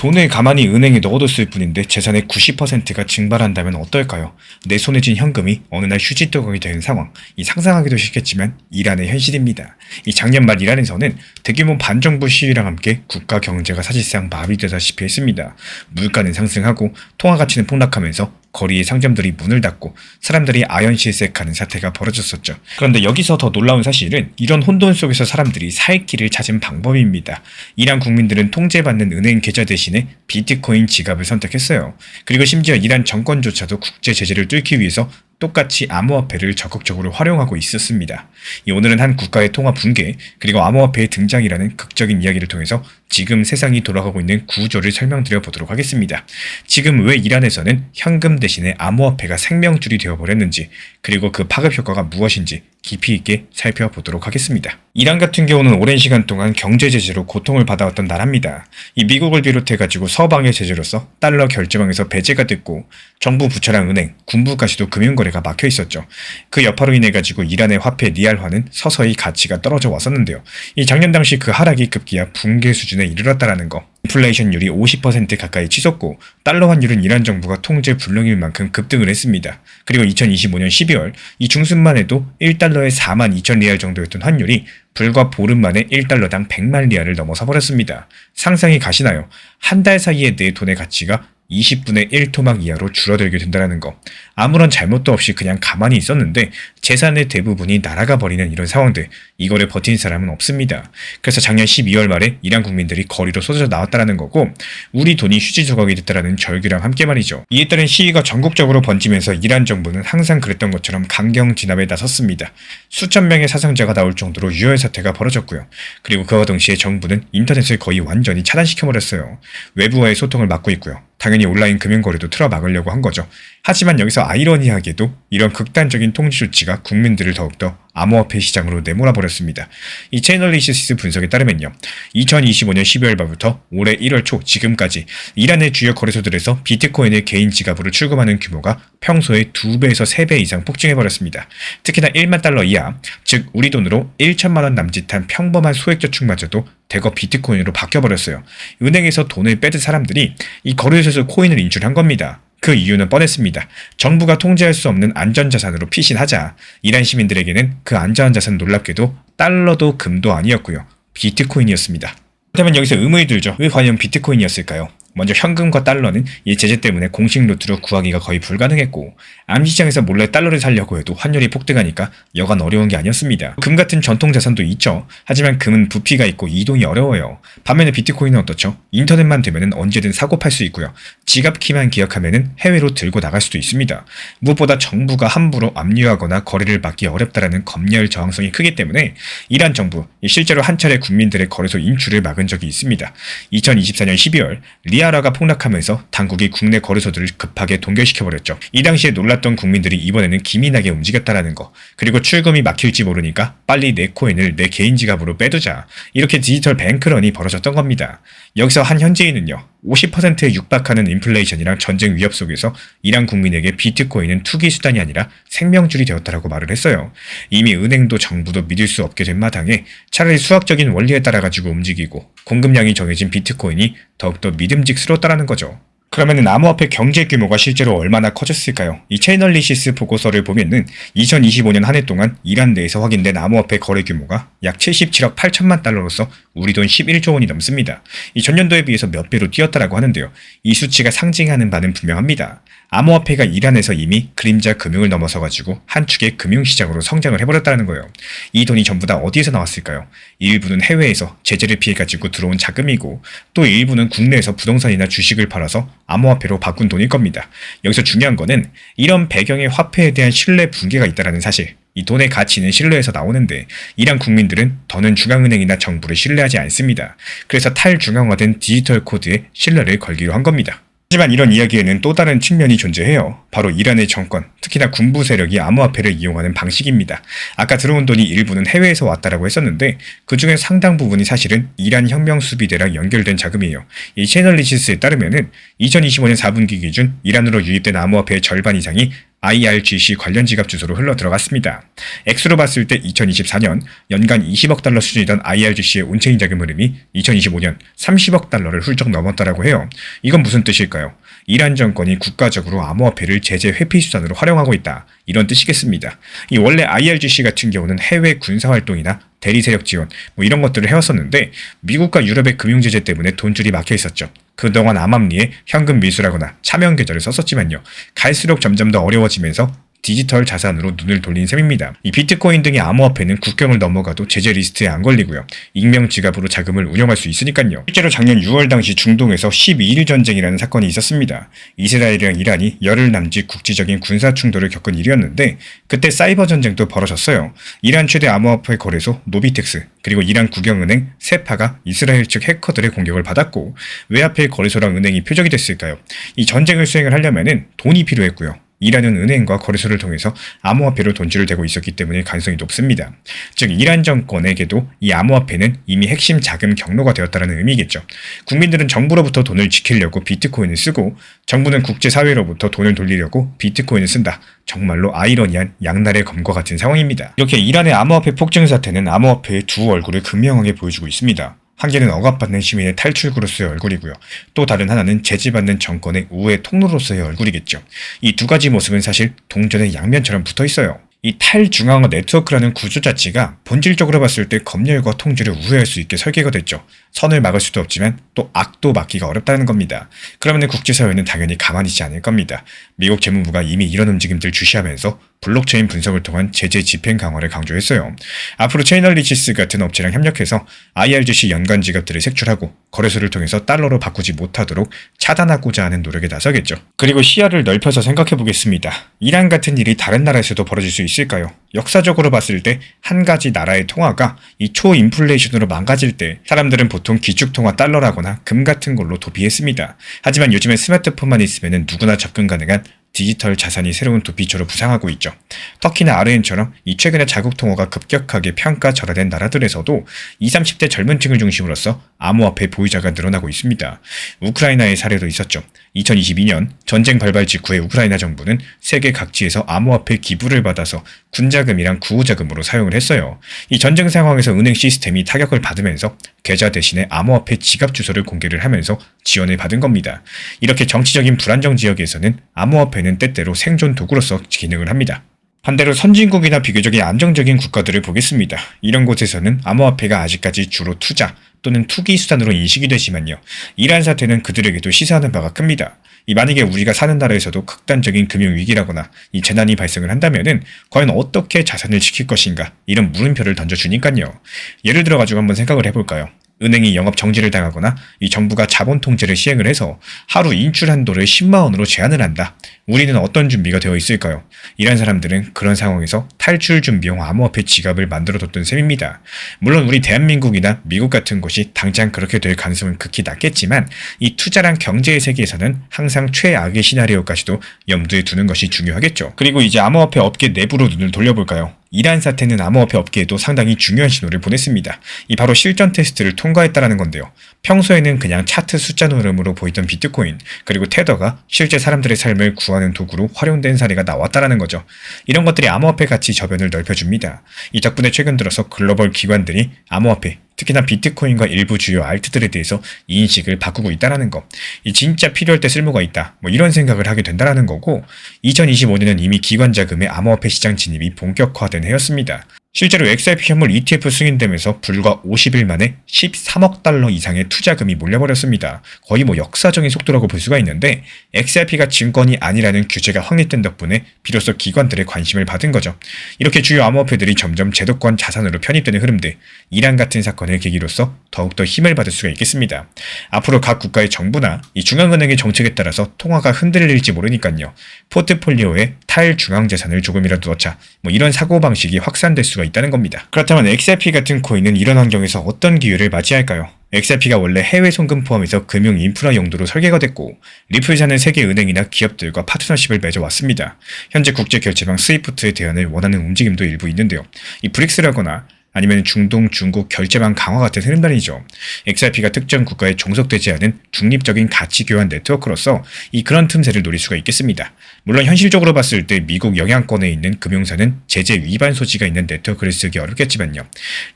돈을 가만히 은행에 넣어뒀을 뿐인데 재산의 90%가 증발한다면 어떨까요? 내 손에 쥔 현금이 어느 날 휴지뚜껑이 되는 상황. 이 상상하기도 쉽겠지만 이란의 현실입니다. 이 작년 말 이란에서는 대규모 반정부 시위랑 함께 국가 경제가 사실상 마비되다시피 했습니다. 물가는 상승하고 통화 가치는 폭락하면서 거리의 상점들이 문을 닫고 사람들이 아연실색하는 사태가 벌어졌었죠. 그런데 여기서 더 놀라운 사실은 이런 혼돈 속에서 사람들이 살 길을 찾은 방법입니다. 이란 국민들은 통제받는 은행 계좌 대신에 비트코인 지갑을 선택했어요. 그리고 심지어 이란 정권조차도 국제 제재를 뚫기 위해서 똑같이 암호화폐를 적극적으로 활용하고 있었습니다. 오늘은 한 국가의 통화 붕괴 그리고 암호화폐의 등장이라는 극적인 이야기를 통해서 지금 세상이 돌아가고 있는 구조를 설명드려 보도록 하겠습니다. 지금 왜 이란에서는 현금 대신에 암호화폐가 생명줄이 되어버렸는지 그리고 그 파급 효과가 무엇인지 깊이 있게 살펴보도록 하겠습니다. 이란 같은 경우는 오랜 시간 동안 경제 제재로 고통을 받아왔던 나라입니다. 이 미국을 비롯해가지고 서방의 제재로서 달러 결제망에서 배제가 됐고 정부 부처랑 은행, 군부까지도 금융거래가 막혀 있었죠. 그 여파로 인해 가지고 이란의 화폐 리알화는 서서히 가치가 떨어져 왔었는데요. 이 작년 당시 그 하락이 급기야 붕괴 수준에 이르렀다라는 거. 인플레이션율이 50% 가까이 치솟고 달러 환율은 이란 정부가 통제 불능일 만큼 급등을 했습니다. 그리고 2025년 12월 이 중순만 해도 1달러에 42,000리알 정도였던 환율이 불과 보름 만에 1달러당 100만 리알을 넘어서 버렸습니다. 상상이 가시나요? 한 달 사이에 내 돈의 가치가 20분의 1토막 이하로 줄어들게 된다는 거. 아무런 잘못도 없이 그냥 가만히 있었는데 재산의 대부분이 날아가 버리는 이런 상황들. 이거를 버틴 사람은 없습니다. 그래서 작년 12월 말에 이란 국민들이 거리로 쏟아져 나왔다는 거고 우리 돈이 휴지 조각이 됐다는 절규랑 함께 말이죠. 이에 따른 시위가 전국적으로 번지면서 이란 정부는 항상 그랬던 것처럼 강경 진압에 나섰습니다. 수천 명의 사상자가 나올 정도로 유혈 사태가 벌어졌고요. 그리고 그와 동시에 정부는 인터넷을 거의 완전히 차단시켜버렸어요. 외부와의 소통을 막고 있고요. 당연히 온라인 금융거래도 틀어막으려고 한 거죠. 하지만 여기서 아이러니하게도 이런 극단적인 통제 조치가 국민들을 더욱더 암호화폐 시장으로 내몰아버렸습니다. 이 채널리시스 분석에 따르면요. 2025년 12월 말부터 올해 1월 초 지금까지 이란의 주요 거래소들에서 비트코인을 개인 지갑으로 출금하는 규모가 평소의 2배에서 3배 이상 폭증해버렸습니다. 특히나 1만 달러 이하, 즉 우리 돈으로 1천만 원 남짓한 평범한 소액저축마저도 대거 비트코인으로 바뀌어버렸어요. 은행에서 돈을 빼든 사람들이 이 거래소에서 코인을 인출한 겁니다. 그 이유는 뻔했습니다. 정부가 통제할 수 없는 안전자산으로 피신하자 이란 시민들에게는 그 안전한 자산 놀랍게도 달러도 금도 아니었고요. 비트코인이었습니다. 그렇다면 여기서 의문이 들죠. 왜 과연 비트코인이었을까요? 먼저 현금과 달러는 이 제재 때문에 공식 루트로 구하기가 거의 불가능했고 암시장에서 몰래 달러를 살려고 해도 환율이 폭등하니까 여간 어려운 게 아니었습니다. 금 같은 전통 자산도 있죠. 하지만 금은 부피가 있고 이동이 어려워요. 반면에 비트코인은 어떻죠? 인터넷만 되면 언제든 사고 팔 수 있고요. 지갑 키만 기억하면 해외로 들고 나갈 수도 있습니다. 무엇보다 정부가 함부로 압류하거나 거래를 막기 어렵다라는 검열 저항성이 크기 때문에 이란 정부 실제로 한 차례 국민들의 거래소 인출을 막은 적이 있습니다. 2024년 12월 리아라가 폭락하면서 당국이 국내 거래소들을 급하게 동결시켜버렸죠. 이 당시에 놀랐던 국민들이 이번에는 기민하게 움직였다라는 거. 그리고 출금이 막힐지 모르니까 빨리 내 코인을 내 개인 지갑으로 빼두자. 이렇게 디지털 뱅크런이 벌어졌던 겁니다. 여기서 한 현지인은요. 50%에 육박하는 인플레이션이랑 전쟁 위협 속에서 이란 국민에게 비트코인은 투기 수단이 아니라 생명줄이 되었다라고 말을 했어요. 이미 은행도 정부도 믿을 수 없게 된 마당에 차라리 수학적인 원리에 따라 가지고 움직이고 공급량이 정해진 비트코인이 더욱더 믿음직스러웠다라는 거죠. 그러면은 암호화폐 경제 규모가 실제로 얼마나 커졌을까요? 이 채널리시스 보고서를 보면은 2025년 한 해 동안 이란 내에서 확인된 암호화폐 거래 규모가 약 77억 8천만 달러로서 우리 돈 11조 원이 넘습니다. 이 전년도에 비해서 몇 배로 뛰었다라고 하는데요. 이 수치가 상징하는 바는 분명합니다. 암호화폐가 이란에서 이미 그림자 금융을 넘어서 가지고 한 축의 금융시장으로 성장을 해버렸다는 거예요. 이 돈이 전부 다 어디에서 나왔을까요? 일부는 해외에서 제재를 피해 가지고 들어온 자금이고 또 일부는 국내에서 부동산이나 주식을 팔아서 암호화폐로 바꾼 돈일 겁니다. 여기서 중요한 거는 이런 배경의 화폐에 대한 신뢰 붕괴가 있다는 사실. 이 돈의 가치는 신뢰에서 나오는데 이란 국민들은 더는 중앙은행이나 정부를 신뢰하지 않습니다. 그래서 탈중앙화된 디지털 코드에 신뢰를 걸기로 한 겁니다. 하지만 이런 이야기에는 또 다른 측면이 존재해요. 바로 이란의 정권, 특히나 군부 세력이 암호화폐를 이용하는 방식입니다. 아까 들어온 돈이 일부는 해외에서 왔다라고 했었는데 그중에 상당 부분이 사실은 이란 혁명 수비대랑 연결된 자금이에요. 이 채널리시스에 따르면은 2025년 4분기 기준 이란으로 유입된 암호화폐의 절반 이상이 IRGC 관련 지갑 주소로 흘러 들어갔습니다. 액수로 봤을 때 2024년 연간 20억 달러 수준이던 IRGC의 온체인 자금 흐름이 2025년 30억 달러를 훌쩍 넘었다라고 해요. 이건 무슨 뜻일까요? 이란 정권이 국가적으로 암호화폐를 제재 회피 수단으로 활용하고 있다. 이런 뜻이겠습니다. 이 원래 IRGC 같은 경우는 해외 군사활동이나 대리세력 지원 이런 것들을 해왔었는데 미국과 유럽의 금융제재 때문에 돈줄이 막혀 있었죠. 그동안 암암리에 현금 밀수라거나 차명 계좌를 썼었지만요. 갈수록 점점 더 어려워지면서 디지털 자산으로 눈을 돌린 셈입니다. 이 비트코인 등의 암호화폐는 국경을 넘어가도 제재 리스트에 안 걸리고요. 익명 지갑으로 자금을 운영할 수 있으니까요. 실제로 작년 6월 당시 중동에서 12일 전쟁이라는 사건이 있었습니다. 이스라엘이랑 이란이 열흘 남짓 국지적인 군사 충돌을 겪은 일이었는데 그때 사이버 전쟁도 벌어졌어요. 이란 최대 암호화폐 거래소 노비텍스 그리고 이란 국영은행 세파가 이스라엘 측 해커들의 공격을 받았고 왜 하필 거래소랑 은행이 표적이 됐을까요? 이 전쟁을 수행을 하려면은 돈이 필요했고요. 이란은 은행과 거래소를 통해서 암호화폐로 돈줄을 대고 있었기 때문에 가능성이 높습니다. 즉 이란 정권에게도 이 암호화폐는 이미 핵심 자금 경로가 되었다는 의미겠죠. 국민들은 정부로부터 돈을 지키려고 비트코인을 쓰고 정부는 국제사회로부터 돈을 돌리려고 비트코인을 쓴다. 정말로 아이러니한 양날의 검과 같은 상황입니다. 이렇게 이란의 암호화폐 폭증 사태는 암호화폐의 두 얼굴을 극명하게 보여주고 있습니다. 한 개는 억압받는 시민의 탈출구로서의 얼굴이고요. 또 다른 하나는 제지받는 정권의 우회 통로로서의 얼굴이겠죠. 이 두 가지 모습은 사실 동전의 양면처럼 붙어 있어요. 이 탈중앙화 네트워크라는 구조 자체가 본질적으로 봤을 때 검열과 통제를 우회할 수 있게 설계가 됐죠. 선을 막을 수도 없지만 또 악도 막기가 어렵다는 겁니다. 그러면 국제사회는 당연히 가만히 있지 않을 겁니다. 미국 재무부가 이미 이런 움직임들을 주시하면서 블록체인 분석을 통한 제재 집행 강화를 강조했어요. 앞으로 체이널리시스 같은 업체랑 협력해서 IRGC 연간 지갑들을 색출하고 거래소를 통해서 달러로 바꾸지 못하도록 차단하고자 하는 노력에 나서겠죠. 그리고 시야를 넓혀서 생각해 보겠습니다. 이란 같은 일이 다른 나라에서도 벌어질 수 있을까요? 역사적으로 봤을 때 한 가지 나라의 통화가 이 초인플레이션으로 망가질 때 사람들은 보통 기축통화 달러라거나 금 같은 걸로 도피했습니다. 하지만 요즘엔 스마트폰만 있으면 누구나 접근 가능한 디지털 자산이 새로운 도피처로 부상하고 있죠. 터키나 아르헨처럼 이 최근에 자국 통화가 급격하게 평가절하된 나라들에서도 20, 30대 젊은 층을 중심으로서 암호화폐 보유자가 늘어나고 있습니다. 우크라이나의 사례도 있었죠. 2022년 전쟁 발발 직후에 우크라이나 정부는 세계 각지에서 암호화폐 기부를 받아서 군자금이랑 구호자금으로 사용을 했어요. 이 전쟁 상황에서 은행 시스템이 타격을 받으면서 계좌 대신에 암호화폐 지갑 주소를 공개를 하면서 지원을 받은 겁니다. 이렇게 정치적인 불안정 지역에서는 암호화폐는 때때로 생존 도구로서 기능을 합니다. 반대로 선진국이나 비교적 안정적인 국가들을 보겠습니다. 이런 곳에서는 암호화폐가 아직까지 주로 투자 또는 투기 수단으로 인식이 되지만요. 이란 사태는 그들에게도 시사하는 바가 큽니다. 만약에 우리가 사는 나라에서도 극단적인 금융위기라거나 이 재난이 발생을 한다면은 과연 어떻게 자산을 지킬 것인가 이런 물음표를 던져주니까요. 예를 들어가지고 한번 생각을 해볼까요? 은행이 영업 정지를 당하거나 이 정부가 자본 통제를 시행을 해서 하루 인출 한도를 10만 원으로 제한을 한다. 우리는 어떤 준비가 되어 있을까요? 이란 사람들은 그런 상황에서 탈출 준비용 암호화폐 지갑을 만들어뒀던 셈입니다. 물론 우리 대한민국이나 미국 같은 곳이 당장 그렇게 될 가능성은 극히 낮겠지만 이 투자랑 경제의 세계에서는 항상 최악의 시나리오까지도 염두에 두는 것이 중요하겠죠. 그리고 이제 암호화폐 업계 내부로 눈을 돌려볼까요? 이란 사태는 암호화폐 업계에도 상당히 중요한 신호를 보냈습니다. 이 바로 실전 테스트를 통과했다라는 건데요. 평소에는 그냥 차트 숫자 노름으로 보이던 비트코인 그리고 테더가 실제 사람들의 삶을 구하는 도구로 활용된 사례가 나왔다라는 거죠. 이런 것들이 암호화폐 가치 저변을 넓혀줍니다. 이 덕분에 최근 들어서 글로벌 기관들이 암호화폐 특히나 비트코인과 일부 주요 알트들에 대해서 인식을 바꾸고 있다는 거. 이 진짜 필요할 때 쓸모가 있다. 이런 생각을 하게 된다는 거고 2025년은 이미 기관 자금의 암호화폐 시장 진입이 본격화된 해였습니다. 실제로 XRP 현물 ETF 승인되면서 불과 50일 만에 13억 달러 이상의 투자금이 몰려버렸습니다. 거의 역사적인 속도라고 볼 수가 있는데 XRP가 증권이 아니라는 규제가 확립된 덕분에 비로소 기관들의 관심을 받은 거죠. 이렇게 주요 암호화폐들이 점점 제도권 자산으로 편입되는 흐름들, 이란 같은 사건을 계기로서 더욱더 힘을 받을 수가 있겠습니다. 앞으로 각 국가의 정부나 이 중앙은행의 정책에 따라서 통화가 흔들릴지 모르니까요. 포트폴리오에 탈중앙자산을 조금이라도 넣자 이런 사고방식이 확산될 수가 있다는 겁니다. 그렇다면 XRP 같은 코인은 이런 환경에서 어떤 기회를 맞이할까요? XRP가 원래 해외 송금 포함해서 금융 인프라 용도로 설계가 됐고 리플사는 세계 은행이나 기업들과 파트너십을 맺어왔습니다. 현재 국제 결제망 스위프트의 대안을 원하는 움직임도 일부 있는데요. 이 브릭스라거나 아니면 중동, 중국 결제망 강화 같은 흐름단이죠. XRP가 특정 국가에 종속되지 않은 중립적인 가치 교환 네트워크로서 그런 틈새를 노릴 수가 있겠습니다. 물론 현실적으로 봤을 때 미국 영향권에 있는 금융사는 제재 위반 소지가 있는 네트워크를 쓰기 어렵겠지만요.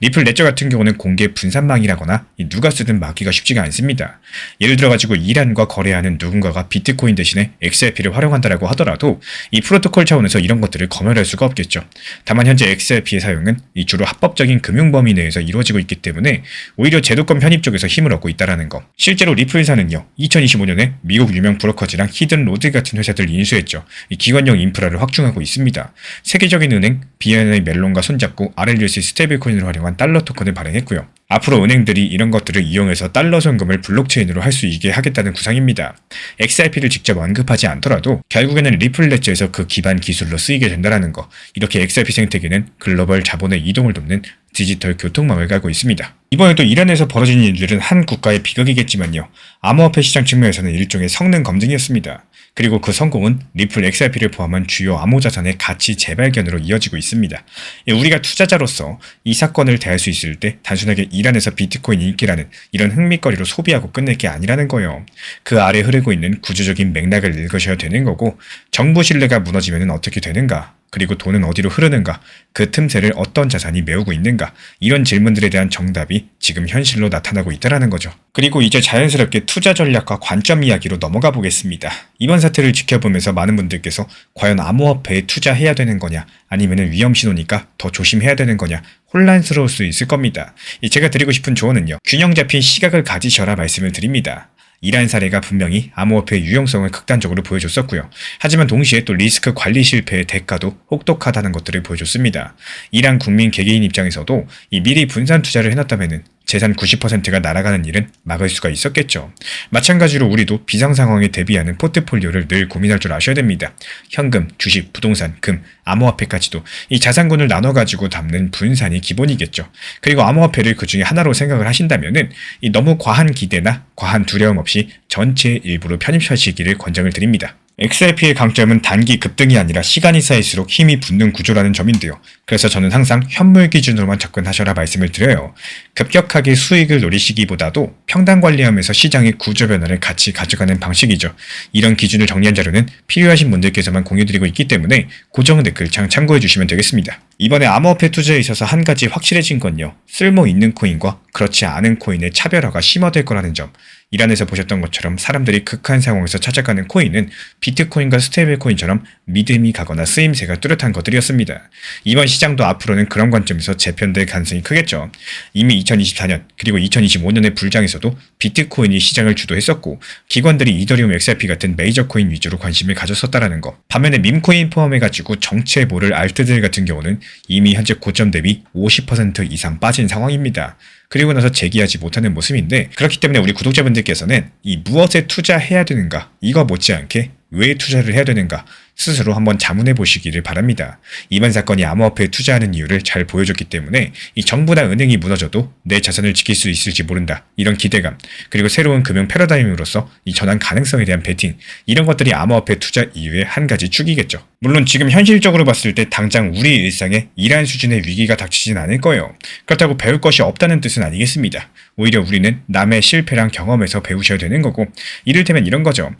리플 레저 같은 경우는 공개 분산망이라거나 누가 쓰든 막기가 쉽지가 않습니다. 예를 들어가지고 이란과 거래하는 누군가가 비트코인 대신에 XRP를 활용한다라고 하더라도 이 프로토콜 차원에서 이런 것들을 검열할 수가 없겠죠. 다만 현재 XRP의 사용은 주로 합법적 금융 범위 내에서 이루어지고 있기 때문에 오히려 제도권 편입 쪽에서 힘을 얻고 있다는 거. 실제로 리플사는요, 2025년에 미국 유명 브로커즈랑 히든로드 같은 회사들을 인수했죠. 기관용 인프라를 확충하고 있습니다. 세계적인 은행 BNI 멜론과 손잡고 RLUC 스테이블코인을 활용한 달러 토큰을 발행했고요. 앞으로 은행들이 이런 것들을 이용해서 달러 송금을 블록체인으로 할 수 있게 하겠다는 구상입니다. XRP를 직접 언급하지 않더라도 결국에는 리플 레저에서 그 기반 기술로 쓰이게 된다는 거. 이렇게 XRP 생태계는 글로벌 자본의 이동을 돕는 디지털 교통망을 깔고 있습니다. 이번에도 이란에서 벌어진 일들은 한 국가의 비극이겠지만요. 암호화폐 시장 측면에서는 일종의 성능 검증이었습니다. 그리고 그 성공은 리플 XRP를 포함한 주요 암호자산의 가치 재발견으로 이어지고 있습니다. 우리가 투자자로서 이 사건을 대할 수 있을 때 단순하게 이란에서 비트코인 인기라는 이런 흥미거리로 소비하고 끝낼 게 아니라는 거예요. 그 아래 흐르고 있는 구조적인 맥락을 읽으셔야 되는 거고, 정부 신뢰가 무너지면 어떻게 되는가, 그리고 돈은 어디로 흐르는가, 그 틈새를 어떤 자산이 메우고 있는가, 이런 질문들에 대한 정답이 지금 현실로 나타나고 있다는 거죠. 그리고 이제 자연스럽게 투자 전략과 관점 이야기로 넘어가 보겠습니다. 이번 사태를 지켜보면서 많은 분들께서 과연 암호화폐에 투자해야 되는 거냐, 아니면 위험 신호니까 더 조심해야 되는 거냐, 혼란스러울 수 있을 겁니다. 제가 드리고 싶은 조언은요, 균형 잡힌 시각을 가지셔라 말씀을 드립니다. 이란 사례가 분명히 암호화폐의 유용성을 극단적으로 보여줬었고요. 하지만 동시에 또 리스크 관리 실패의 대가도 혹독하다는 것들을 보여줬습니다. 이란 국민 개개인 입장에서도 미리 분산 투자를 해놨다면 재산 90%가 날아가는 일은 막을 수가 있었겠죠. 마찬가지로 우리도 비상 상황에 대비하는 포트폴리오를 늘 고민할 줄 아셔야 됩니다. 현금, 주식, 부동산, 금, 암호화폐까지도 이 자산군을 나눠가지고 담는 분산이 기본이겠죠. 그리고 암호화폐를 그 중에 하나로 생각을 하신다면은 너무 과한 기대나 과한 두려움 없이 전체의 일부로 편입하시기를 권장을 드립니다. XRP의 강점은 단기 급등이 아니라 시간이 쌓일수록 힘이 붙는 구조라는 점인데요. 그래서 저는 항상 현물 기준으로만 접근하셔라 말씀을 드려요. 급격하게 수익을 노리시기보다도 평단 관리하면서 시장의 구조 변화를 같이 가져가는 방식이죠. 이런 기준을 정리한 자료는 필요하신 분들께서만 공유드리고 있기 때문에 고정 댓글창 참고해 주시면 되겠습니다. 이번에 암호화폐 투자에 있어서 한 가지 확실해진 건요. 쓸모 있는 코인과 그렇지 않은 코인의 차별화가 심화될 거라는 점. 이란에서 보셨던 것처럼 사람들이 극한 상황에서 찾아가는 코인은 비트코인과 스테이블코인처럼 믿음이 가거나 쓰임새가 뚜렷한 것들이었습니다. 이번 시장도 앞으로는 그런 관점에서 재편될 가능성이 크겠죠. 이미 2024년 그리고 2025년의 불장에서도 비트코인이 시장을 주도했었고 기관들이 이더리움 XRP 같은 메이저 코인 위주로 관심을 가졌었다라는 거. 반면에 밈코인 포함해가지고 정체 모를 알트들 같은 경우는 이미 현재 고점 대비 50% 이상 빠진 상황입니다. 그리고 나서 재기하지 못하는 모습인데, 그렇기 때문에 우리 구독자분들께서는 무엇에 투자해야 되는가, 이거 못지않게 왜 투자를 해야 되는가 스스로 한번 자문해 보시기를 바랍니다. 이번 사건이 암호화폐에 투자하는 이유를 잘 보여줬기 때문에 정부나 은행이 무너져도 내 자산을 지킬 수 있을지 모른다, 이런 기대감, 그리고 새로운 금융 패러다임으로서 전환 가능성에 대한 베팅, 이런 것들이 암호화폐 투자 이유의 한 가지 축이겠죠. 물론 지금 현실적으로 봤을 때 당장 우리 일상에 이러한 수준의 위기가 닥치진 않을 거예요. 그렇다고 배울 것이 없다는 뜻은 아니겠습니다. 오히려 우리는 남의 실패랑 경험에서 배우셔야 되는 거고, 이를테면 이런 거죠.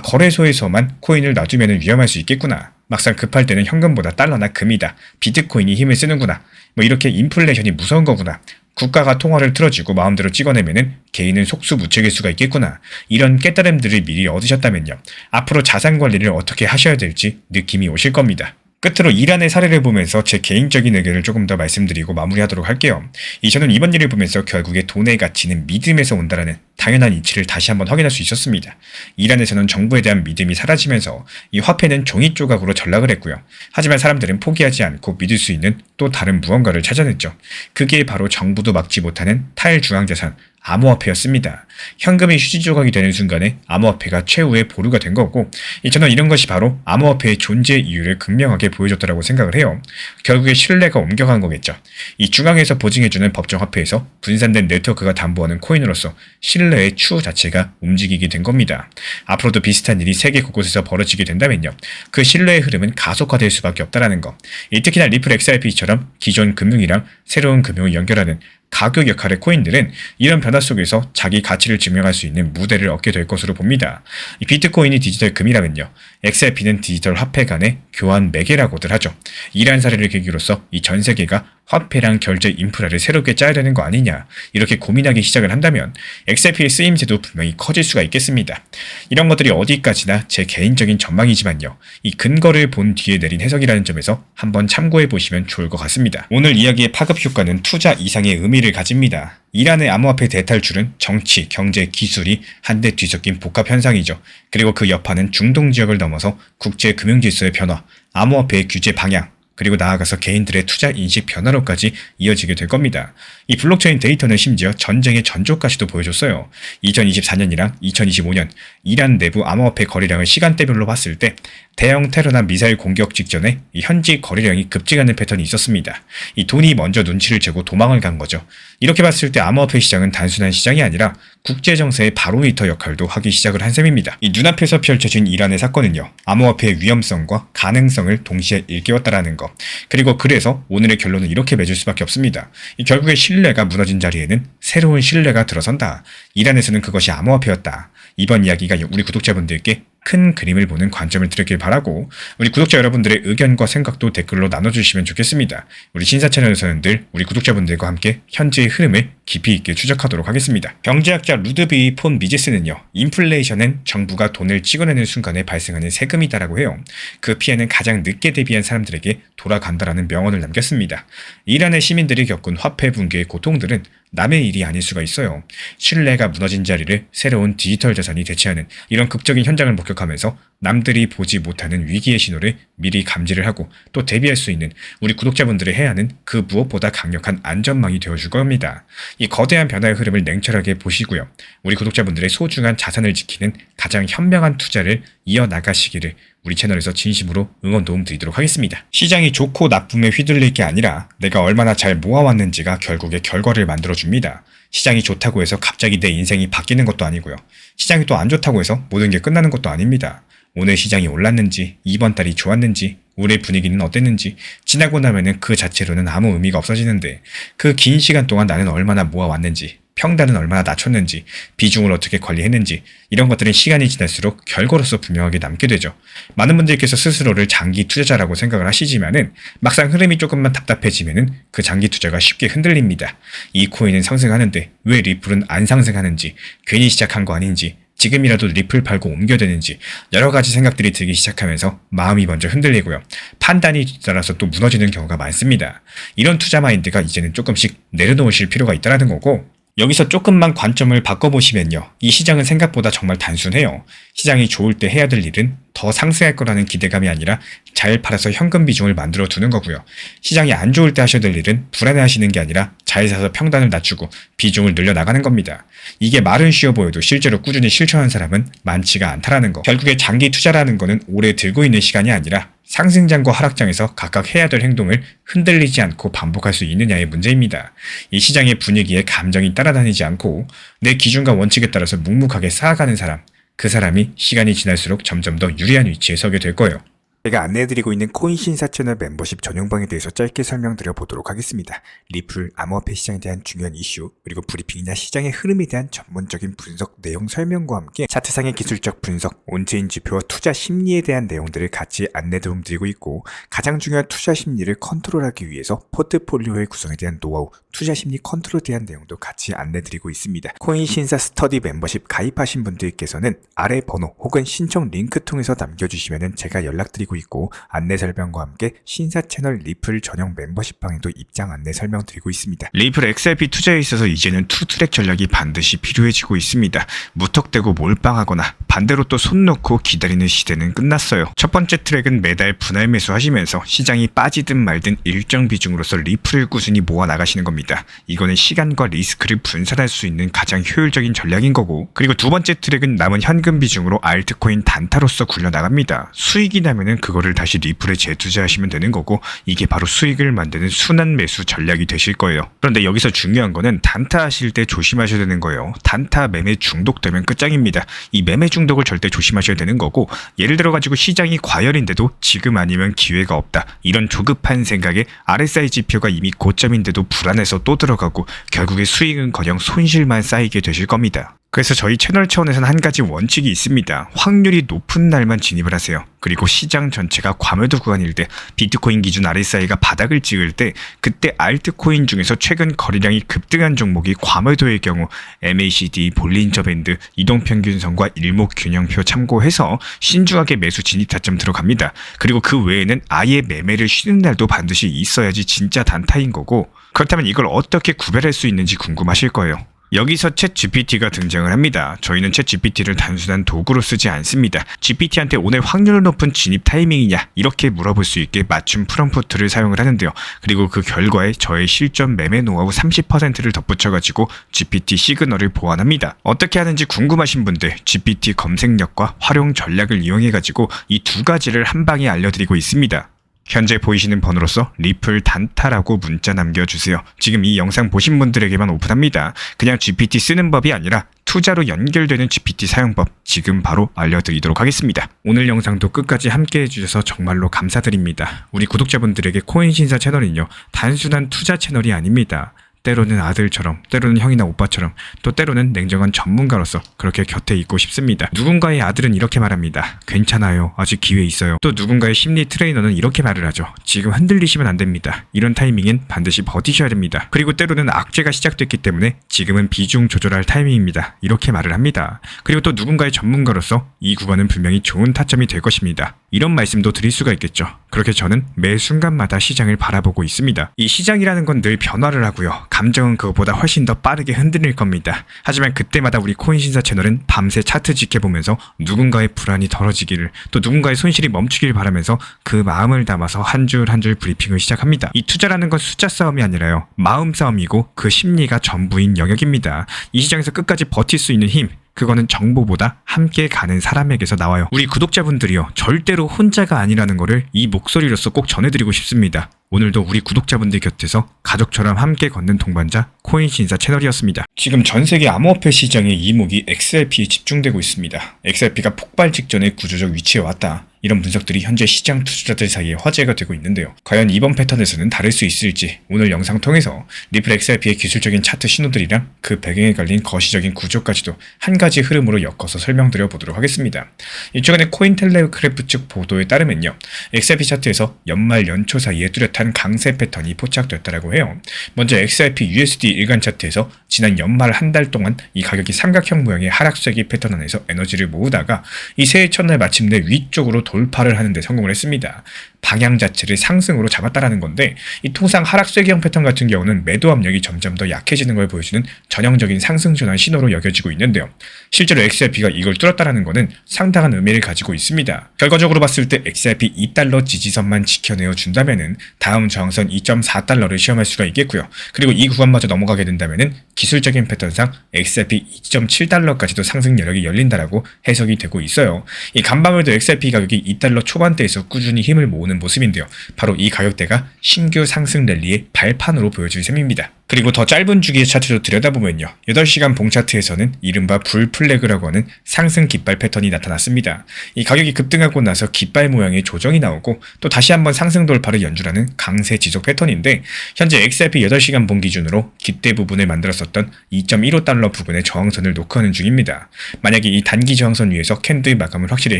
거래소에서만 코인을 놔두면 위험할 수 있겠구나. 막상 급할 때는 현금보다 달러나 금이다. 비트코인이 힘을 쓰는구나. 이렇게 인플레이션이 무서운 거구나. 국가가 통화를 틀어주고 마음대로 찍어내면은 개인은 속수무책일 수가 있겠구나. 이런 깨달음들을 미리 얻으셨다면요. 앞으로 자산 관리를 어떻게 하셔야 될지 느낌이 오실 겁니다. 끝으로 이란의 사례를 보면서 제 개인적인 의견을 조금 더 말씀드리고 마무리하도록 할게요. 저는 이번 일을 보면서 결국에 돈의 가치는 믿음에서 온다라는 당연한 이치를 다시 한번 확인할 수 있었습니다. 이란에서는 정부에 대한 믿음이 사라지면서 이 화폐는 종이 조각으로 전락을 했고요. 하지만 사람들은 포기하지 않고 믿을 수 있는 또 다른 무언가를 찾아냈죠. 그게 바로 정부도 막지 못하는 탈중앙자산, 암호화폐였습니다. 현금이 휴지 조각이 되는 순간에 암호화폐가 최후의 보루가 된 거고, 저는 이런 것이 바로 암호화폐의 존재 이유를 극명하게 보여줬다고 생각을 해요. 결국에 신뢰가 옮겨간 거겠죠. 이 중앙에서 보증해주는 법정화폐에서 분산된 네트워크가 담보하는 코인으로서 신뢰의 추후 자체가 움직이게 된 겁니다. 앞으로도 비슷한 일이 세계 곳곳에서 벌어지게 된다면요, 그 신뢰의 흐름은 가속화될 수밖에 없다라는 거. 특히나 리플 XRP처럼 기존 금융이랑 새로운 금융을 연결하는 가격 역할의 코인들은 이런 변화 속에서 자기 가치를 증명할 수 있는 무대를 얻게 될 것으로 봅니다. 이 비트코인이 디지털 금이라면요, XRP는 디지털 화폐 간의 교환 매개라고들 하죠. 이러한 사례를 계기로서 이 전 세계가 화폐랑 결제 인프라를 새롭게 짜야 되는 거 아니냐, 이렇게 고민하기 시작을 한다면 XRP의 쓰임새도 분명히 커질 수가 있겠습니다. 이런 것들이 어디까지나 제 개인적인 전망이지만요, 이 근거를 본 뒤에 내린 해석이라는 점에서 한번 참고해 보시면 좋을 것 같습니다. 오늘 이야기의 파급 효과는 투자 이상의 의미를 가집니다. 이란의 암호화폐 대탈출은 정치, 경제, 기술이 한데 뒤섞인 복합 현상이죠. 그리고 그 여파는 중동 지역을 넘어서 국제 금융 질서의 변화, 암호화폐의 규제 방향, 그리고 나아가서 개인들의 투자 인식 변화로까지 이어지게 될 겁니다. 이 블록체인 데이터는 심지어 전쟁의 전조까지도 보여줬어요. 2024년이랑 2025년 이란 내부 암호화폐 거래량을 시간대별로 봤을 때 대형 테러나 미사일 공격 직전에 이 현지 거래량이 급증하는 패턴이 있었습니다. 이 돈이 먼저 눈치를 채고 도망을 간 거죠. 이렇게 봤을 때 암호화폐 시장은 단순한 시장이 아니라 국제정세의 바로미터 역할도 하기 시작을 한 셈입니다. 이 눈앞에서 펼쳐진 이란의 사건은요, 암호화폐의 위험성과 가능성을 동시에 일깨웠다라는 거. 그리고 그래서 오늘의 결론은 이렇게 맺을 수밖에 없습니다. 결국에 신뢰가 무너진 자리에는 새로운 신뢰가 들어선다. 이란에서는 그것이 암호화폐였다. 이번 이야기가 우리 구독자분들께 큰 그림을 보는 관점을 드리길 바라고, 우리 구독자 여러분들의 의견과 생각도 댓글로 나눠주시면 좋겠습니다. 우리 신사 채널에서는 늘 우리 구독자분들과 함께 현재의 흐름을 깊이 있게 추적하도록 하겠습니다. 경제학자 루드비 폰 미제스는요, 인플레이션은 정부가 돈을 찍어내는 순간에 발생하는 세금이다라고 해요. 그 피해는 가장 늦게 대비한 사람들에게 돌아간다라는 명언을 남겼습니다. 이란의 시민들이 겪은 화폐 붕괴의 고통들은 남의 일이 아닐 수가 있어요. 신뢰가 무너진 자리를 새로운 디지털 자산이 대체하는 이런 극적인 현장을 목격하면서 남들이 보지 못하는 위기의 신호를 미리 감지를 하고 또 대비할 수 있는 우리 구독자분들이 해야 하는 그 무엇보다 강력한 안전망이 되어줄 겁니다. 이 거대한 변화의 흐름을 냉철하게 보시고요, 우리 구독자분들의 소중한 자산을 지키는 가장 현명한 투자를 이어나가시기를 우리 채널에서 진심으로 응원 도움 드리도록 하겠습니다. 시장이 좋고 나쁨에 휘둘릴 게 아니라 내가 얼마나 잘 모아왔는지가 결국에 결과를 만들어줍니다. 시장이 좋다고 해서 갑자기 내 인생이 바뀌는 것도 아니고요, 시장이 또 안 좋다고 해서 모든 게 끝나는 것도 아닙니다. 오늘 시장이 올랐는지, 이번 달이 좋았는지, 올해 분위기는 어땠는지 지나고 나면은 그 자체로는 아무 의미가 없어지는데, 그 긴 시간 동안 나는 얼마나 모아왔는지, 평단은 얼마나 낮췄는지, 비중을 어떻게 관리했는지, 이런 것들은 시간이 지날수록 결과로서 분명하게 남게 되죠. 많은 분들께서 스스로를 장기 투자자라고 생각을 하시지만은 막상 흐름이 조금만 답답해지면은 그 장기 투자가 쉽게 흔들립니다. 이 코인은 상승하는데 왜 리플은 안 상승하는지, 괜히 시작한 거 아닌지, 지금이라도 리플 팔고 옮겨야 되는지, 여러 가지 생각들이 들기 시작하면서 마음이 먼저 흔들리고요, 판단이 뒤따라서 또 무너지는 경우가 많습니다. 이런 투자 마인드가 이제는 조금씩 내려놓으실 필요가 있다는 거고, 여기서 조금만 관점을 바꿔보시면요, 이 시장은 생각보다 정말 단순해요. 시장이 좋을 때 해야 될 일은 더 상승할 거라는 기대감이 아니라 잘 팔아서 현금 비중을 만들어 두는 거고요. 시장이 안 좋을 때 하셔야 될 일은 불안해하시는 게 아니라 잘 사서 평단을 낮추고 비중을 늘려나가는 겁니다. 이게 말은 쉬워 보여도 실제로 꾸준히 실천하는 사람은 많지가 않다라는 거. 결국에 장기 투자라는 거는 오래 들고 있는 시간이 아니라 상승장과 하락장에서 각각 해야 될 행동을 흔들리지 않고 반복할 수 있느냐의 문제입니다. 이 시장의 분위기에 감정이 따라다니지 않고 내 기준과 원칙에 따라서 묵묵하게 쌓아가는 사람, 그 사람이 시간이 지날수록 점점 더 유리한 위치에 서게 될 거예요. 제가 안내해드리고 있는 코인 신사 채널 멤버십 전용방에 대해서 짧게 설명드려 보도록 하겠습니다. 리플, 암호화폐 시장에 대한 중요한 이슈, 그리고 브리핑이나 시장의 흐름에 대한 전문적인 분석 내용 설명과 함께 차트상의 기술적 분석, 온체인 지표와 투자 심리에 대한 내용들을 같이 안내 도움 드리고 있고, 가장 중요한 투자 심리를 컨트롤하기 위해서 포트폴리오의 구성에 대한 노하우, 투자 심리 컨트롤에 대한 내용도 같이 안내 드리고 있습니다. 코인 신사 스터디 멤버십 가입하신 분들께서는 아래 번호 혹은 신청 링크 통해서 남겨주시면 제가 연락드리고 알려드리고 있고 안내 설명과 함께 신사 채널 리플 전용 멤버십방에도 입장 안내 설명드리고 있습니다. 리플 XRP 투자에 있어서 이제는 투트랙 전략이 반드시 필요해지고 있습니다. 무턱대고 몰빵하거나 반대로 또 손 놓고 기다리는 시대는 끝났어요. 첫 번째 트랙은 매달 분할 매수하시면서 시장이 빠지든 말든 일정 비중으로서 리플을 꾸준히 모아 나가시는 겁니다. 이거는 시간과 리스크를 분산할 수 있는 가장 효율적인 전략인 거고, 그리고 두 번째 트랙은 남은 현금 비중으로 알트코인 단타로서 굴려나갑니다. 수익이 나면은 그거를 다시 리플에 재투자하시면 되는 거고, 이게 바로 수익을 만드는 순환 매수 전략이 되실 거예요. 그런데 여기서 중요한 거는 단타 하실 때 조심하셔야 되는 거예요. 단타 매매 중독되면 끝장입니다. 이 매매 중독을 절대 조심하셔야 되는 거고, 예를 들어 가지고 시장이 과열인데도 지금 아니면 기회가 없다, 이런 조급한 생각에 RSI 지표가 이미 고점인데도 불안해서 또 들어가고 결국에 수익은커녕 손실만 쌓이게 되실 겁니다. 그래서 저희 채널 차원에서는 한 가지 원칙이 있습니다. 확률이 높은 날만 진입을 하세요. 그리고 시장 전체가 과매도 구간일 때, 비트코인 기준 RSI가 바닥을 찍을 때, 그때 알트코인 중에서 최근 거래량이 급등한 종목이 과매도의 경우 MACD, 볼린저 밴드, 이동평균선과 일목균형표 참고해서 신중하게 매수 진입 타점 들어갑니다. 그리고 그 외에는 아예 매매를 쉬는 날도 반드시 있어야지 진짜 단타인 거고, 그렇다면 이걸 어떻게 구별할 수 있는지 궁금하실 거예요. 여기서 챗 GPT가 등장을 합니다. 저희는 챗 GPT를 단순한 도구로 쓰지 않습니다. GPT한테 오늘 확률 높은 진입 타이밍이냐 이렇게 물어볼 수 있게 맞춤 프롬프트를 사용을 하는데요. 그리고 그 결과에 저의 실전 매매 노하우 30%를 덧붙여가지고 GPT 시그널을 보완합니다. 어떻게 하는지 궁금하신 분들 GPT 검색력과 활용 전략을 이용해가지고 이 두 가지를 한 방에 알려드리고 있습니다. 현재 보이시는 번호로서 리플 단타라고 문자 남겨주세요. 지금 이 영상 보신 분들에게만 오픈합니다. 그냥 GPT 쓰는 법이 아니라 투자로 연결되는 GPT 사용법 지금 바로 알려드리도록 하겠습니다. 오늘 영상도 끝까지 함께 해주셔서 정말로 감사드립니다. 우리 구독자분들에게 코인신사 채널은요, 단순한 투자 채널이 아닙니다. 때로는 아들처럼, 때로는 형이나 오빠처럼, 또 때로는 냉정한 전문가로서 그렇게 곁에 있고 싶습니다. 누군가의 아들은 이렇게 말합니다. 괜찮아요. 아직 기회 있어요. 또 누군가의 심리 트레이너는 이렇게 말을 하죠. 지금 흔들리시면 안 됩니다. 이런 타이밍엔 반드시 버티셔야 됩니다. 그리고 때로는 악재가 시작됐기 때문에 지금은 비중 조절할 타이밍입니다. 이렇게 말을 합니다. 그리고 또 누군가의 전문가로서 이 구간은 분명히 좋은 타점이 될 것입니다. 이런 말씀도 드릴 수가 있겠죠. 그렇게 저는 매 순간마다 시장을 바라보고 있습니다. 이 시장이라는 건 늘 변화를 하고요. 감정은 그것보다 훨씬 더 빠르게 흔들릴 겁니다. 하지만 그때마다 우리 코인신사 채널은 밤새 차트 지켜보면서 누군가의 불안이 덜어지기를, 또 누군가의 손실이 멈추길 바라면서 그 마음을 담아서 한 줄 한 줄 브리핑을 시작합니다. 이 투자라는 건 숫자 싸움이 아니라요, 마음 싸움이고 그 심리가 전부인 영역입니다. 이 시장에서 끝까지 버틸 수 있는 힘, 그거는 정보보다 함께 가는 사람에게서 나와요. 우리 구독자분들이요, 절대로 혼자가 아니라는 거를 이 목소리로서 꼭 전해드리고 싶습니다. 오늘도 우리 구독자분들 곁에서 가족처럼 함께 걷는 동반자 코인신사 채널이었습니다. 지금 전세계 암호화폐 시장의 이목이 XRP에 집중되고 있습니다. XRP가 폭발 직전에 구조적 위치에 왔다, 이런 분석들이 현재 시장 투자자들 사이에 화제가 되고 있는데요. 과연 이번 패턴에서는 다를 수 있을지 오늘 영상 통해서 리플 XRP의 기술적인 차트 신호들이랑 그 배경에 걸린 거시적인 구조까지도 한 가지 흐름으로 엮어서 설명드려 보도록 하겠습니다. 최근에 코인텔레그래프 측 보도에 따르면요, XRP 차트에서 연말 연초 사이에 뚜렷한 강세 패턴이 포착됐다고 해요. 먼저 XRP USD 일간 차트에서 지난 연말 한 달 동안 이 가격이 삼각형 모양의 하락세기 패턴 안에서 에너지를 모으다가 이 새해 첫날 마침내 위쪽으로 돌파를 하는 데 성공을 했습니다. 방향 자체를 상승으로 잡았다라는 건데, 이 통상 하락세기형 패턴 같은 경우는 매도 압력이 점점 더 약해지는 걸 보여주는 전형적인 상승 전환 신호로 여겨지고 있는데요. 실제로 XRP가 이걸 뚫었다라는 것은 상당한 의미를 가지고 있습니다. 결과적으로 봤을 때 XRP 2달러 지지선만 지켜내어 준다면은 다음 저항선 2.4달러를 시험할 수가 있겠고요. 그리고 이 구간마저 넘어가게 된다면은 기술적인 패턴상 XRP 2.7달러까지도 상승 여력이 열린다라고 해석이 되고 있어요. 이 간밤에도 XRP 가격이 2달러 초반대에서 꾸준히 힘을 모으는 모습인데요. 바로 이 가격대가 신규 상승 랠리의 발판으로 보여질 셈입니다. 그리고 더 짧은 주기의 차트도 들여다보면요, 8시간 봉 차트에서는 이른바 불 플래그라고 하는 상승 깃발 패턴이 나타났습니다. 이 가격이 급등하고 나서 깃발 모양의 조정이 나오고 또 다시 한번 상승 돌파를 연출하는 강세 지속 패턴인데, 현재 XRP 8시간 봉 기준으로 깃대 부분을 만들었었던 2.15달러 부근의 저항선을 노크하는 중입니다. 만약에 이 단기 저항선 위에서 캔들 마감을 확실히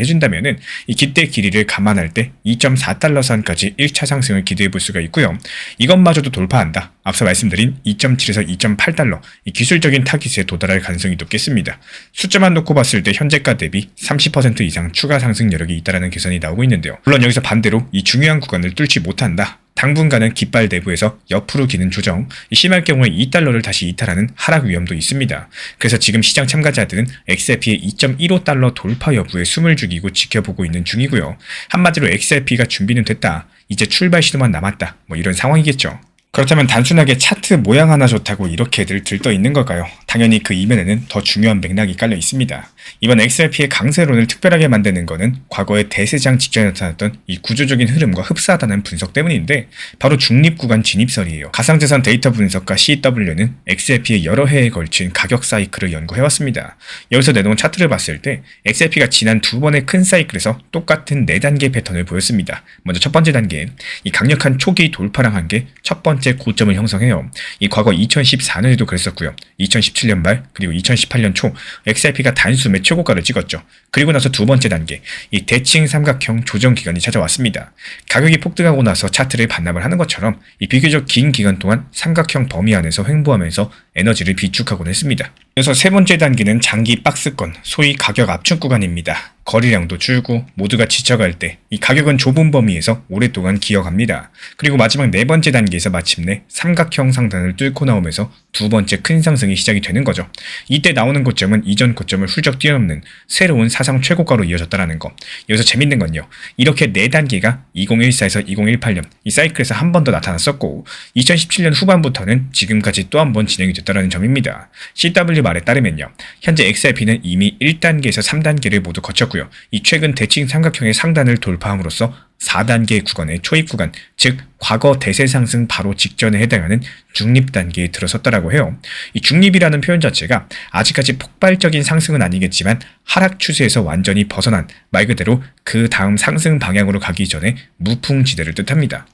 해준다면은 이 깃대 길이를 감안할 때 2.4달러 14달러 선까지 1차 상승을 기대해 볼 수가 있고요. 이것마저도 돌파한다. 앞서 말씀드린 2.7에서 2.8달러, 이 기술적인 타깃에 도달할 가능성이 높겠습니다. 숫자만 놓고 봤을 때 현재가 대비 30% 이상 추가 상승 여력이 있다는 계산이 나오고 있는데요. 물론 여기서 반대로 이 중요한 구간을 뚫지 못한다. 당분간은 깃발 내부에서 옆으로 기는 조정, 심할 경우에 2달러를 다시 이탈하는 하락 위험도 있습니다. 그래서 지금 시장 참가자들은 XRP의 2.15달러 돌파 여부에 숨을 죽이고 지켜보고 있는 중이고요. 한마디로 XRP가 준비는 됐다. 이제 출발 시도만 남았다. 이런 상황이겠죠. 그렇다면 단순하게 차트 모양 하나 좋다고 이렇게들 들떠 있는 걸까요? 당연히 그 이면에는 더 중요한 맥락이 깔려 있습니다. 이번 XRP의 강세론을 특별하게 만드는 것은 과거의 대세장 직전에 나타났던 이 구조적인 흐름과 흡사하다는 분석 때문인데 바로 중립구간 진입설이에요. 가상자산 데이터 분석가 CW는 XRP의 여러 해에 걸친 가격 사이클을 연구해왔습니다. 여기서 내놓은 차트를 봤을 때 XRP가 지난 두 번의 큰 사이클에서 똑같은 4단계 패턴을 보였습니다. 먼저 첫 번째 단계, 이 강력한 초기 돌파랑 한 게 첫 번째 고점을 형성해요. 이 과거 2014년에도 그랬었고요. 2017년 말 그리고 2018년 초 XRP가 단숨에 최고가를 찍었죠. 그리고 나서 두 번째 단계, 이 대칭 삼각형 조정 기간이 찾아왔습니다. 가격이 폭등하고 나서 차트를 반납을 하는 것처럼 이 비교적 긴 기간 동안 삼각형 범위 안에서 횡보하면서 에너지를 비축하곤 했습니다. 그래서 세 번째 단계는 장기 박스권, 소위 가격 압축 구간입니다. 거래량도 줄고 모두가 지쳐갈 때 이 가격은 좁은 범위에서 오랫동안 기어갑니다. 그리고 마지막 네 번째 단계에서 마침내 삼각형 상단을 뚫고 나오면서 두 번째 큰 상승이 시작이 되는 거죠. 이때 나오는 고점은 이전 고점을 훌쩍 뛰어넘는 새로운 사상 최고가로 이어졌다는 거. 여기서 재밌는 건요. 이렇게 네 단계가 2014에서 2018년 이 사이클에서 한 번 더 나타났었고 2017년 후반부터는 지금까지 또 한 번 진행이 됐다는 점입니다. CW 말에 따르면요. 현재 XRP는 이미 1단계에서 3단계를 모두 거쳤고요. 이 최근 대칭 삼각형의 상단을 돌파함으로써 4단계 구간의 초입 구간, 즉 과거 대세 상승 바로 직전에 해당하는 중립 단계에 들어섰다라고 해요. 이 중립이라는 표현 자체가 아직까지 폭발적인 상승은 아니겠지만 하락 추세에서 완전히 벗어난 말 그대로 그 다음 상승 방향으로 가기 전에 무풍지대를 뜻합니다.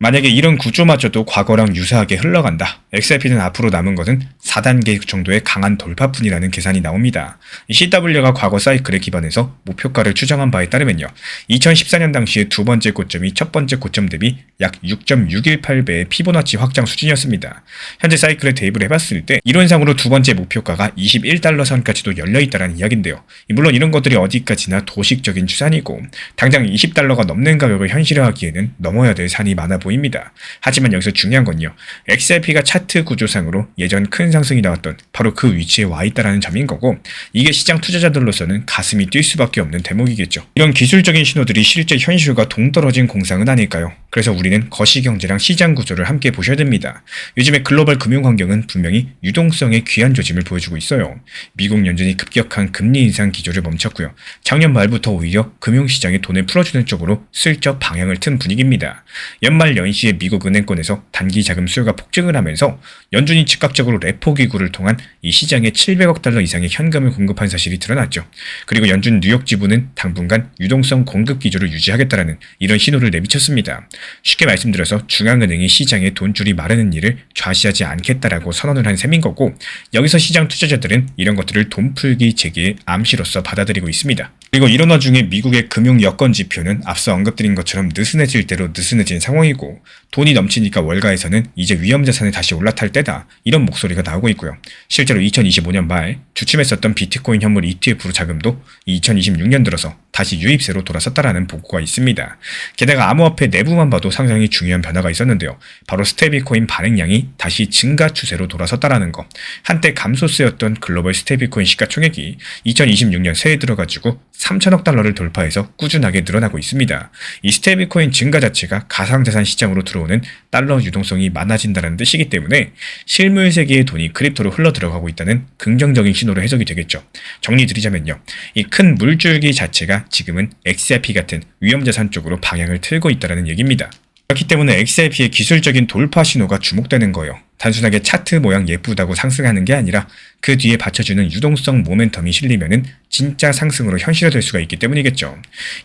만약에 이런 구조마저도 과거랑 유사하게 흘러간다. XRP는 앞으로 남은 것은 4단계 정도의 강한 돌파뿐이라는 계산이 나옵니다. CW가 과거 사이클에 기반해서 목표가를 추정한 바에 따르면요. 2014년 당시의 두 번째 고점이 첫 번째 고점 대비 약 6.618배의 피보나치 확장 수준이었습니다. 현재 사이클에 대입을 해봤을 때 이론상으로 두 번째 목표가가 21달러 선까지도 열려있다는 이야기인데요. 물론 이런 것들이 어디까지나 도식적인 추산이고 당장 20달러가 넘는 가격을 현실화하기에는 넘어야 될 산이 많아 보입니다. 하지만 여기서 중요한 건요. XRP가 차트 구조상으로 예전 큰 상승이 나왔던 바로 그 위치에 와 있다는 점인 거고 이게 시장 투자자들로서는 가슴이 뛸 수밖에 없는 대목이겠죠. 이런 기술적인 신호들이 실제 현실과 동떨어진 공상은 아닐까요? 그래서 우리는 거시경제랑 시장 구조를 함께 보셔야 됩니다. 요즘에 글로벌 금융 환경은 분명히 유동성의 귀한 조짐을 보여주고 있어요. 미국 연준이 급격한 금리 인상 기조를 멈췄고요. 작년 말부터 오히려 금융시장에 돈을 풀어주는 쪽으로 슬쩍 방향을 튼 분위기입니다. 연말 연시에 미국 은행권에서 단기 자금 수요가 폭증을 하면서 연준이 즉각적으로 레포 기구를 통한 이 시장에 700억 달러 이상의 현금을 공급한 사실이 드러났죠. 그리고 연준 뉴욕 지부는 당분간 유동성 공급 기조를 유지하겠다라는 이런 신호를 내비쳤습니다. 쉽게 말씀드려서 중앙은행이 시장에 돈줄이 마르는 일을 좌시하지 않겠다라고 선언을 한 셈인 거고 여기서 시장 투자자들은 이런 것들을 돈풀기 재기의 암시로서 받아들이고 있습니다. 그리고 이런 와중에 미국의 금융 여건 지표는 앞서 언급드린 것처럼 느슨해질 대로 느슨해진 상황이고 돈이 넘치니까 월가에서는 이제 위험자산에 다시 올라탈 때다 이런 목소리가 나오고 있고요. 실제로 2025년 말 주춤했었던 비트코인 현물 ETF로 자금도 2026년 들어서 다시 유입세로 돌아섰다라는 보고가 있습니다. 게다가 암호화폐 내부만 봐도 상당히 중요한 변화가 있었는데요. 바로 스테이블코인 발행량이 다시 증가 추세로 돌아섰다라는 거. 한때 감소세였던 글로벌 스테이블코인 시가총액이 2026년 새해 들어가지고 3천억 달러를 돌파해서 꾸준하게 늘어나고 있습니다. 이 스테이블코인 증가 자체가 가상자산 시장으로 들어오는 달러 유동성이 많아진다는 뜻이기 때문에 실물 세계의 돈이 크립토로 흘러 들어가고 있다는 긍정적인 신호로 해석이 되겠죠. 정리드리자면요. 이 큰 물줄기 자체가 지금은 XRP 같은 위험자산 쪽으로 방향을 틀고 있다는 얘기입니다. 그렇기 때문에 XRP의 기술적인 돌파 신호가 주목되는 거예요. 단순하게 차트 모양 예쁘다고 상승하는 게 아니라 그 뒤에 받쳐주는 유동성 모멘텀이 실리면은 진짜 상승으로 현실화될 수가 있기 때문이겠죠.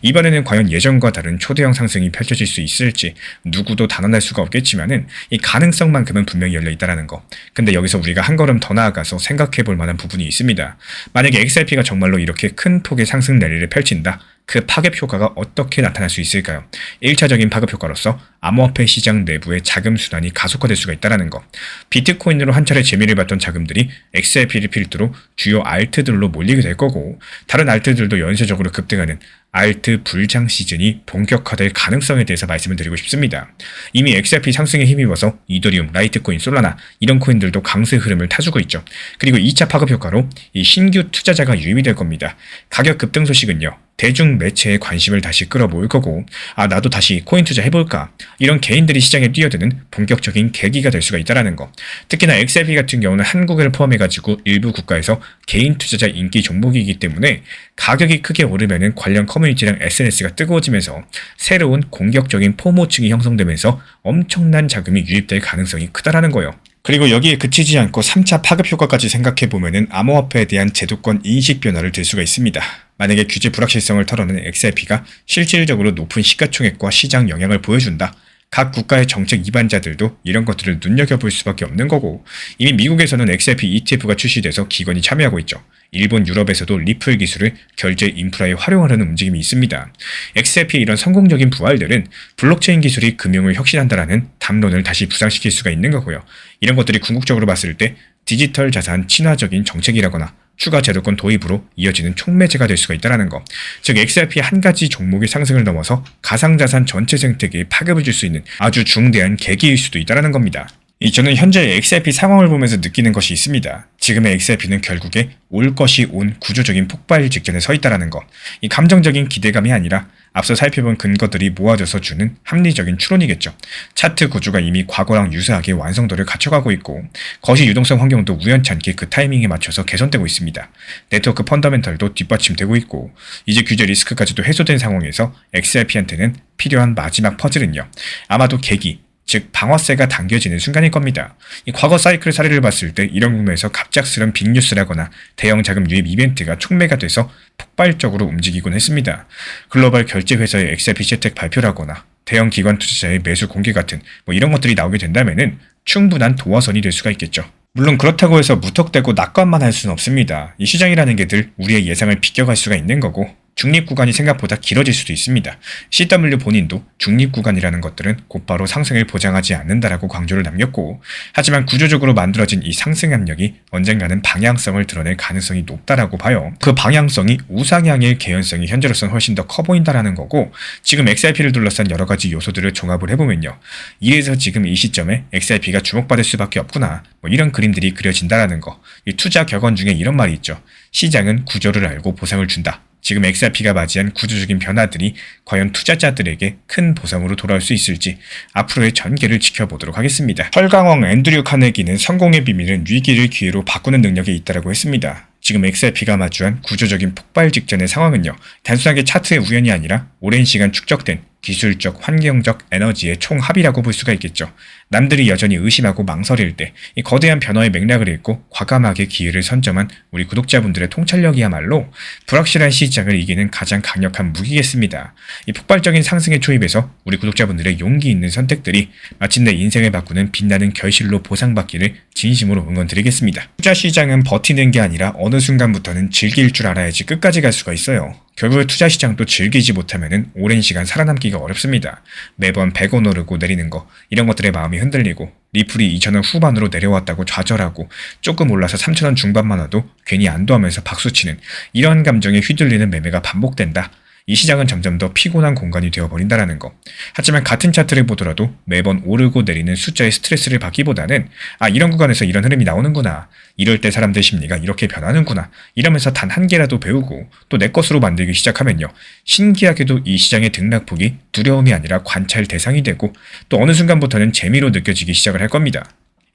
이번에는 과연 예전과 다른 초대형 상승이 펼쳐질 수 있을지 누구도 단언할 수가 없겠지만은 이 가능성만큼은 분명히 열려 있다라는 거. 근데 여기서 우리가 한 걸음 더 나아가서 생각해 볼 만한 부분이 있습니다. 만약에 XRP가 정말로 이렇게 큰 폭의 상승 랠리를 펼친다. 그 파급 효과가 어떻게 나타날 수 있을까요? 1차적인 파급 효과로서 암호화폐 시장 내부의 자금 순환이 가속화될 수가 있다는 거. 비트코인으로 한 차례 재미를 봤던 자금들이 XRP를 필두로 주요 알트들로 몰리게 될 거고, 다른 알트들도 연쇄적으로 급등하는 알트 불장 시즌이 본격화될 가능성에 대해서 말씀을 드리고 싶습니다. 이미 XRP 상승에 힘입어서 이더리움, 라이트코인, 솔라나 이런 코인들도 강세 흐름을 타주고 있죠. 그리고 2차 파급 효과로 이 신규 투자자가 유입이 될 겁니다. 가격 급등 소식은요, 대중 매체의 관심을 다시 끌어모을 거고, 나도 다시 코인 투자 해볼까, 이런 개인들이 시장에 뛰어드는 본격적인 계기가 될 수가 있다는 거. 특히나 XRP 같은 경우는 한국을 포함해가지고 일부 국가에서 개인 투자자 인기 종목이기 때문에 가격이 크게 오르면은 관련 커뮤니티랑 SNS가 뜨거워지면서 새로운 공격적인 포모층이 형성되면서 엄청난 자금이 유입될 가능성이 크다라는 거예요. 그리고 여기에 그치지 않고 3차 파급 효과까지 생각해보면은 암호화폐에 대한 제도권 인식 변화를 들 수가 있습니다. 만약에 규제 불확실성을 털어낸 XRP가 실질적으로 높은 시가총액과 시장 영향을 보여준다. 각 국가의 정책 위반자들도 이런 것들을 눈여겨볼 수밖에 없는 거고, 이미 미국에서는 XRP ETF가 출시돼서 기관이 참여하고 있죠. 일본, 유럽에서도 리플 기술을 결제 인프라에 활용하려는 움직임이 있습니다. XRP의 이런 성공적인 부활들은 블록체인 기술이 금융을 혁신한다라는 담론을 다시 부상시킬 수가 있는 거고요. 이런 것들이 궁극적으로 봤을 때 디지털 자산 친화적인 정책이라거나 추가 제도권 도입으로 이어지는 촉매제가 될 수가 있다는 거. 즉 XRP의 한 가지 종목의 상승을 넘어서 가상자산 전체 생태계에 파급을 줄 수 있는 아주 중대한 계기일 수도 있다는 겁니다. 저는 현재 XRP 상황을 보면서 느끼는 것이 있습니다. 지금의 XRP는 결국에 올 것이 온 구조적인 폭발 직전에 서 있다는 거. 이 감정적인 기대감이 아니라 앞서 살펴본 근거들이 모아져서 주는 합리적인 추론이겠죠. 차트 구조가 이미 과거랑 유사하게 완성도를 갖춰가고 있고, 거시 유동성 환경도 우연찮게 그 타이밍에 맞춰서 개선되고 있습니다. 네트워크 펀더멘털도 뒷받침되고 있고, 이제 규제 리스크까지도 해소된 상황에서 XRP한테는 필요한 마지막 퍼즐은요, 아마도 계기, 즉 방어세가 당겨지는 순간일 겁니다. 이 과거 사이클 사례를 봤을 때 이런 국면에서 갑작스런 빅뉴스라거나 대형 자금 유입 이벤트가 촉매가 돼서 폭발적으로 움직이곤 했습니다. 글로벌 결제 회사의 XRP 채택 발표라거나 대형 기관 투자자의 매수 공개 같은 이런 것들이 나오게 된다면은 충분한 도화선이 될 수가 있겠죠. 물론 그렇다고 해서 무턱대고 낙관만 할 수는 없습니다. 이 시장이라는 게 늘 우리의 예상을 비껴갈 수가 있는 거고, 중립구간이 생각보다 길어질 수도 있습니다. CW 본인도 중립구간이라는 것들은 곧바로 상승을 보장하지 않는다라고 강조를 남겼고, 하지만 구조적으로 만들어진 이 상승 압력이 언젠가는 방향성을 드러낼 가능성이 높다라고 봐요. 그 방향성이 우상향일 개연성이 현재로서는 훨씬 더 커 보인다라는 거고, 지금 XRP를 둘러싼 여러 가지 요소들을 종합을 해보면요, 이래서 지금 이 시점에 XRP가 주목받을 수밖에 없구나, 이런 그림들이 그려진다라는 거. 이 투자 격언 중에 이런 말이 있죠. 시장은 구조를 알고 보상을 준다. 지금 XRP가 맞이한 구조적인 변화들이 과연 투자자들에게 큰 보상으로 돌아올 수 있을지 앞으로의 전개를 지켜보도록 하겠습니다. 철강왕 앤드류 카네기는 성공의 비밀은 위기를 기회로 바꾸는 능력이 있다고 했습니다. 지금 XRP가 마주한 구조적인 폭발 직전의 상황은요, 단순하게 차트의 우연이 아니라 오랜 시간 축적된 기술적, 환경적 에너지의 총합이라고 볼 수가 있겠죠. 남들이 여전히 의심하고 망설일 때 이 거대한 변화의 맥락을 읽고 과감하게 기회를 선점한 우리 구독자분들의 통찰력이야말로 불확실한 시장을 이기는 가장 강력한 무기겠습니다. 이 폭발적인 상승에 초입해서 우리 구독자분들의 용기 있는 선택들이 마침내 인생을 바꾸는 빛나는 결실로 보상받기를 진심으로 응원드리겠습니다. 투자 시장은 버티는 게 아니라 어느 순간부터는 즐길 줄 알아야지 끝까지 갈 수가 있어요. 결국 투자 시장도 즐기지 못하면 오랜 시간 살아남기가 어렵습니다. 매번 100원 오르고 내리는 거, 이런 것들에 마음이 흔들리고, 리플이 2,000원 후반으로 내려왔다고 좌절하고, 조금 올라서 3,000원 중반만 와도 괜히 안도하면서 박수치는 이런 감정에 휘둘리는 매매가 반복된다. 이 시장은 점점 더 피곤한 공간이 되어버린다는 거. 하지만 같은 차트를 보더라도 매번 오르고 내리는 숫자의 스트레스를 받기보다는 이런 구간에서 이런 흐름이 나오는구나, 이럴 때 사람들 심리가 이렇게 변하는구나, 이러면서 단 한 개라도 배우고 또 내 것으로 만들기 시작하면요, 신기하게도 이 시장의 등락폭이 두려움이 아니라 관찰 대상이 되고, 또 어느 순간부터는 재미로 느껴지기 시작을 할 겁니다.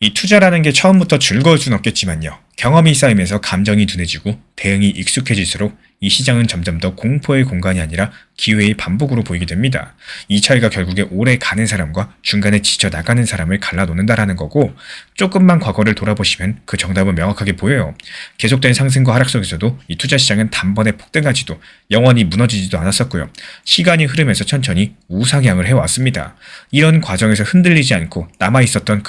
이 투자라는 게 처음부터 즐거울 순 없겠지만요, 경험이 쌓이면서 감정이 둔해지고 대응이 익숙해질수록 이 시장은 점점 더 공포의 공간이 아니라 기회의 반복으로 보이게 됩니다. 이 차이가 결국에 오래 가는 사람과 중간에 지쳐 나가는 사람을 갈라놓는다라는 거고, 조금만 과거를 돌아보시면 그 정답은 명확하게 보여요. 계속된 상승과 하락 속에서도 이 투자 시장은 단번에 폭등하지도 영원히 무너지지도 않았었고요. 시간이 흐르면서 천천히 우상향을 해왔습니다. 이런 과정에서 흔들리지 않고 남아있었던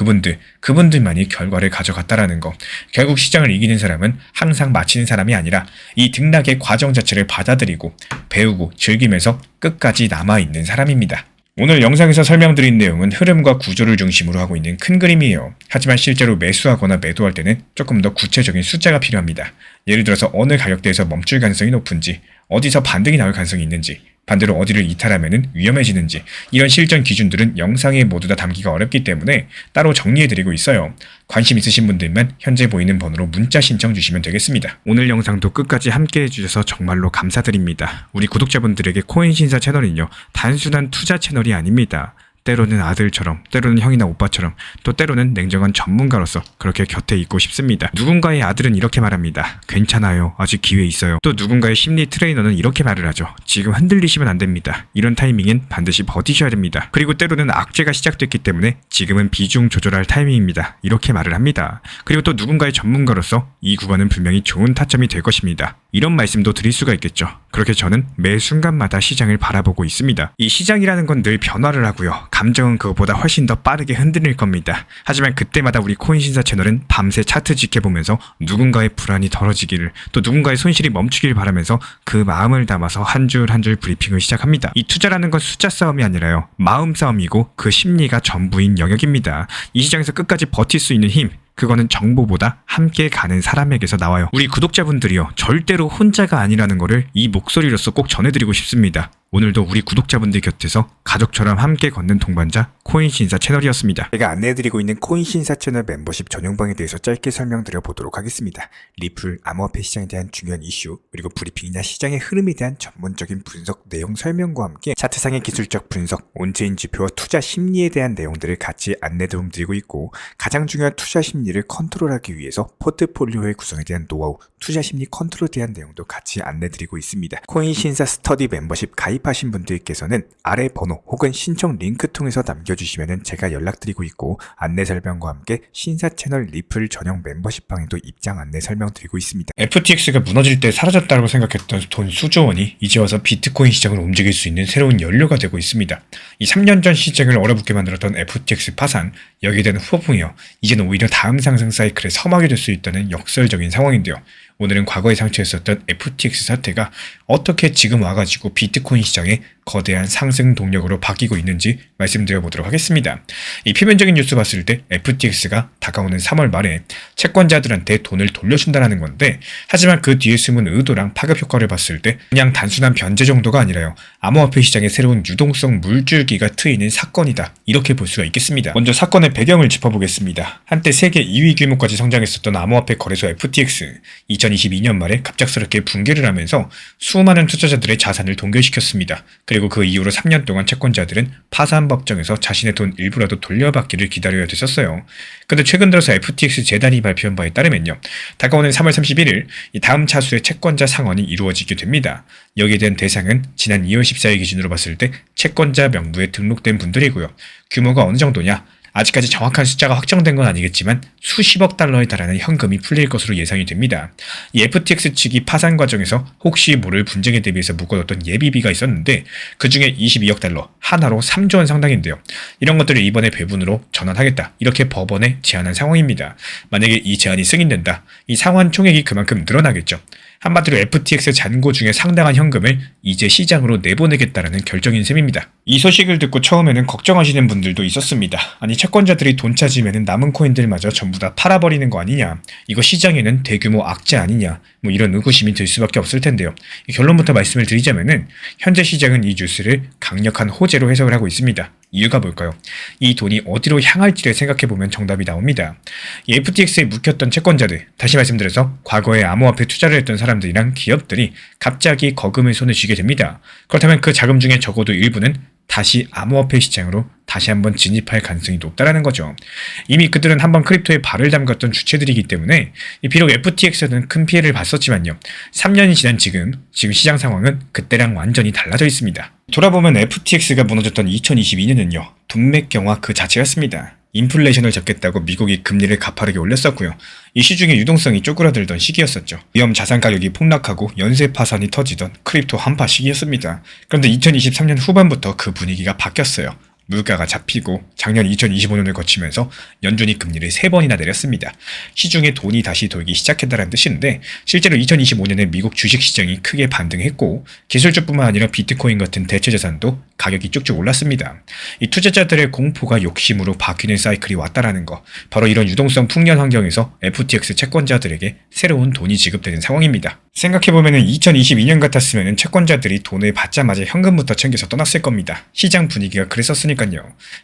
그분들만이 결과를 가져갔다라는 거. 결국 시장을 이기는 사람은 항상 마치는 사람이 아니라 이 등락의 과정 자체를 받아들이고 배우고 즐기면서 끝까지 남아있는 사람입니다. 오늘 영상에서 설명드린 내용은 흐름과 구조를 중심으로 하고 있는 큰 그림이에요. 하지만 실제로 매수하거나 매도할 때는 조금 더 구체적인 숫자가 필요합니다. 예를 들어서 어느 가격대에서 멈출 가능성이 높은지, 어디서 반등이 나올 가능성이 있는지, 반대로 어디를 이탈하면 위험해지는지, 이런 실전 기준들은 영상에 모두 다 담기가 어렵기 때문에 따로 정리해드리고 있어요. 관심 있으신 분들만 현재 보이는 번호로 문자 신청 주시면 되겠습니다. 오늘 영상도 끝까지 함께 해주셔서 정말로 감사드립니다. 우리 구독자분들에게 코인신사 채널은요, 단순한 투자 채널이 아닙니다. 때로는 아들처럼, 때로는 형이나 오빠처럼, 또 때로는 냉정한 전문가로서 그렇게 곁에 있고 싶습니다. 누군가의 아들은 이렇게 말합니다. 괜찮아요. 아직 기회 있어요. 또 누군가의 심리 트레이너는 이렇게 말을 하죠. 지금 흔들리시면 안 됩니다. 이런 타이밍엔 반드시 버티셔야 됩니다. 그리고 때로는 악재가 시작됐기 때문에 지금은 비중 조절할 타이밍입니다. 이렇게 말을 합니다. 그리고 또 누군가의 전문가로서 이 구간은 분명히 좋은 타점이 될 것입니다. 이런 말씀도 드릴 수가 있겠죠. 그렇게 저는 매 순간마다 시장을 바라보고 있습니다. 이 시장이라는 건 늘 변화를 하고요. 감정은 그것보다 훨씬 더 빠르게 흔들릴 겁니다. 하지만 그때마다 우리 코인신사 채널은 밤새 차트 지켜보면서 누군가의 불안이 덜어지기를, 또 누군가의 손실이 멈추길 바라면서 그 마음을 담아서 한 줄 한 줄 브리핑을 시작합니다. 이 투자라는 건 숫자 싸움이 아니라요, 마음 싸움이고 그 심리가 전부인 영역입니다. 이 시장에서 끝까지 버틸 수 있는 힘, 그거는 정보보다 함께 가는 사람에게서 나와요. 우리 구독자분들이요, 절대로 혼자가 아니라는 거를 이 목소리로서 꼭 전해드리고 싶습니다. 오늘도 우리 구독자분들 곁에서 가족처럼 함께 걷는 동반자 코인신사 채널이었습니다. 제가 안내해드리고 있는 코인신사 채널 멤버십 전용방에 대해서 짧게 설명드려 보도록 하겠습니다. 리플, 암호화폐 시장에 대한 중요한 이슈, 그리고 브리핑이나 시장의 흐름에 대한 전문적인 분석 내용 설명과 함께 차트상의 기술적 분석, 온체인 지표와 투자 심리에 대한 내용들을 같이 안내 도움드리고 있고, 가장 중요한 투자 심리를 컨트롤하기 위해서 포트폴리오의 구성에 대한 노하우, 투자 심리 컨트롤에 대한 내용도 같이 안내드리고 있습니다. 코인신사 스터디 멤버십 가입하신 분들께서는 아래 번호 혹은 신청 링크 통해서 남겨주시면 제가 연락드리고 있고, 안내 설명과 함께 신사 채널 리플 전용 멤버십 방에도 입장 안내 설명드리고 있습니다. FTX가 무너질 때 사라졌다고 생각했던 돈 수조 원이 이제 와서 비트코인 시장을 움직일 수 있는 새로운 연료가 되고 있습니다. 이 3년 전 시장을 얼어붙게 만들었던 FTX 파산, 여기에 대한 후폭풍이요, 이제는 오히려 다음 상승 사이클의 서막이 될 수 있다는 역설적인 상황인데요. 오늘은 과거에 상처였었던 FTX 사태가 어떻게 지금 와가지고 비트코인 시장의 거대한 상승 동력으로 바뀌고 있는지 말씀드려보도록 하겠습니다. 이 표면적인 뉴스 봤을 때 FTX가 다가오는 3월 말에 채권자들한테 돈을 돌려준다는 건데, 하지만 그 뒤에 숨은 의도랑 파급 효과를 봤을 때 그냥 단순한 변제 정도가 아니라요, 암호화폐 시장의 새로운 유동성 물줄기가 트이는 사건이다, 이렇게 볼 수가 있겠습니다. 먼저 사건의 배경을 짚어보겠습니다. 한때 세계 2위 규모까지 성장했었던 암호화폐 거래소 FTX, 2022년 말에 갑작스럽게 붕괴를 하면서 수많은 투자자들의 자산을 동결시켰습니다. 그리고 그 이후로 3년 동안 채권자들은 파산 법정에서 자신의 돈 일부라도 돌려받기를 기다려야 됐었어요. 근데 최근 들어서 FTX 재단이 발표한 바에 따르면요, 다가오는 3월 31일 이 다음 차수의 채권자 상환이 이루어지게 됩니다. 여기에 대한 대상은 지난 2월 14일 기준으로 봤을 때 채권자 명부에 등록된 분들이고요. 규모가 어느 정도냐? 아직까지 정확한 숫자가 확정된 건 아니겠지만 수십억 달러에 달하는 현금이 풀릴 것으로 예상이 됩니다. 이 FTX 측이 파산 과정에서 혹시 모를 분쟁에 대비해서 묶어뒀던 예비비가 있었는데, 그 중에 22억 달러, 하나로 3조 원 상당인데요. 이런 것들을 이번에 배분으로 전환하겠다, 이렇게 법원에 제안한 상황입니다. 만약에 이 제안이 승인된다, 이 상환 총액이 그만큼 늘어나겠죠. 한마디로 FTX 잔고 중에 상당한 현금을 이제 시장으로 내보내겠다라는 결정인 셈입니다. 이 소식을 듣고 처음에는 걱정하시는 분들도 있었습니다. 아니, 채권자들이 돈 찾으면 남은 코인들마저 전부 다 팔아버리는 거 아니냐, 이거 시장에는 대규모 악재 아니냐, 뭐 이런 의구심이 들 수밖에 없을 텐데요. 결론부터 말씀을 드리자면은 현재 시장은 이 뉴스를 강력한 호재로 해석을 하고 있습니다. 이유가 뭘까요? 이 돈이 어디로 향할지를 생각해보면 정답이 나옵니다. 이 FTX에 묵혔던 채권자들, 다시 말씀드려서 과거에 암호화폐 투자를 했던 사람들이랑 기업들이 갑자기 거금을 손에 쥐게 됩니다. 그렇다면 그 자금 중에 적어도 일부는 다시 암호화폐 시장으로 다시 한번 진입할 가능성이 높다라는 거죠. 이미 그들은 한번 크립토에 발을 담갔던 주체들이기 때문에 비록 FTX는 큰 피해를 봤었지만요. 3년이 지난 지금 시장 상황은 그때랑 완전히 달라져 있습니다. 돌아보면 FTX가 무너졌던 2022년은요. 돈맥경화 그 자체였습니다. 인플레이션을 잡겠다고 미국이 금리를 가파르게 올렸었고요. 이 시중의 유동성이 쪼그라들던 시기였었죠. 위험 자산 가격이 폭락하고 연쇄 파산이 터지던 크립토 한파 시기였습니다. 그런데 2023년 후반부터 그 분위기가 바뀌었어요. 물가가 잡히고 작년 2025년을 거치면서 연준이 금리를 3번이나 내렸습니다. 시중에 돈이 다시 돌기 시작했다는 뜻인데 실제로 2025년에 미국 주식시장이 크게 반등했고 기술주뿐만 아니라 비트코인 같은 대체자산도 가격이 쭉쭉 올랐습니다. 이 투자자들의 공포가 욕심으로 바뀌는 사이클이 왔다라는 거, 바로 이런 유동성 풍년 환경에서 FTX 채권자들에게 새로운 돈이 지급되는 상황입니다. 생각해보면 2022년 같았으면 채권자들이 돈을 받자마자 현금부터 챙겨서 떠났을 겁니다. 시장 분위기가 그랬었으니까요.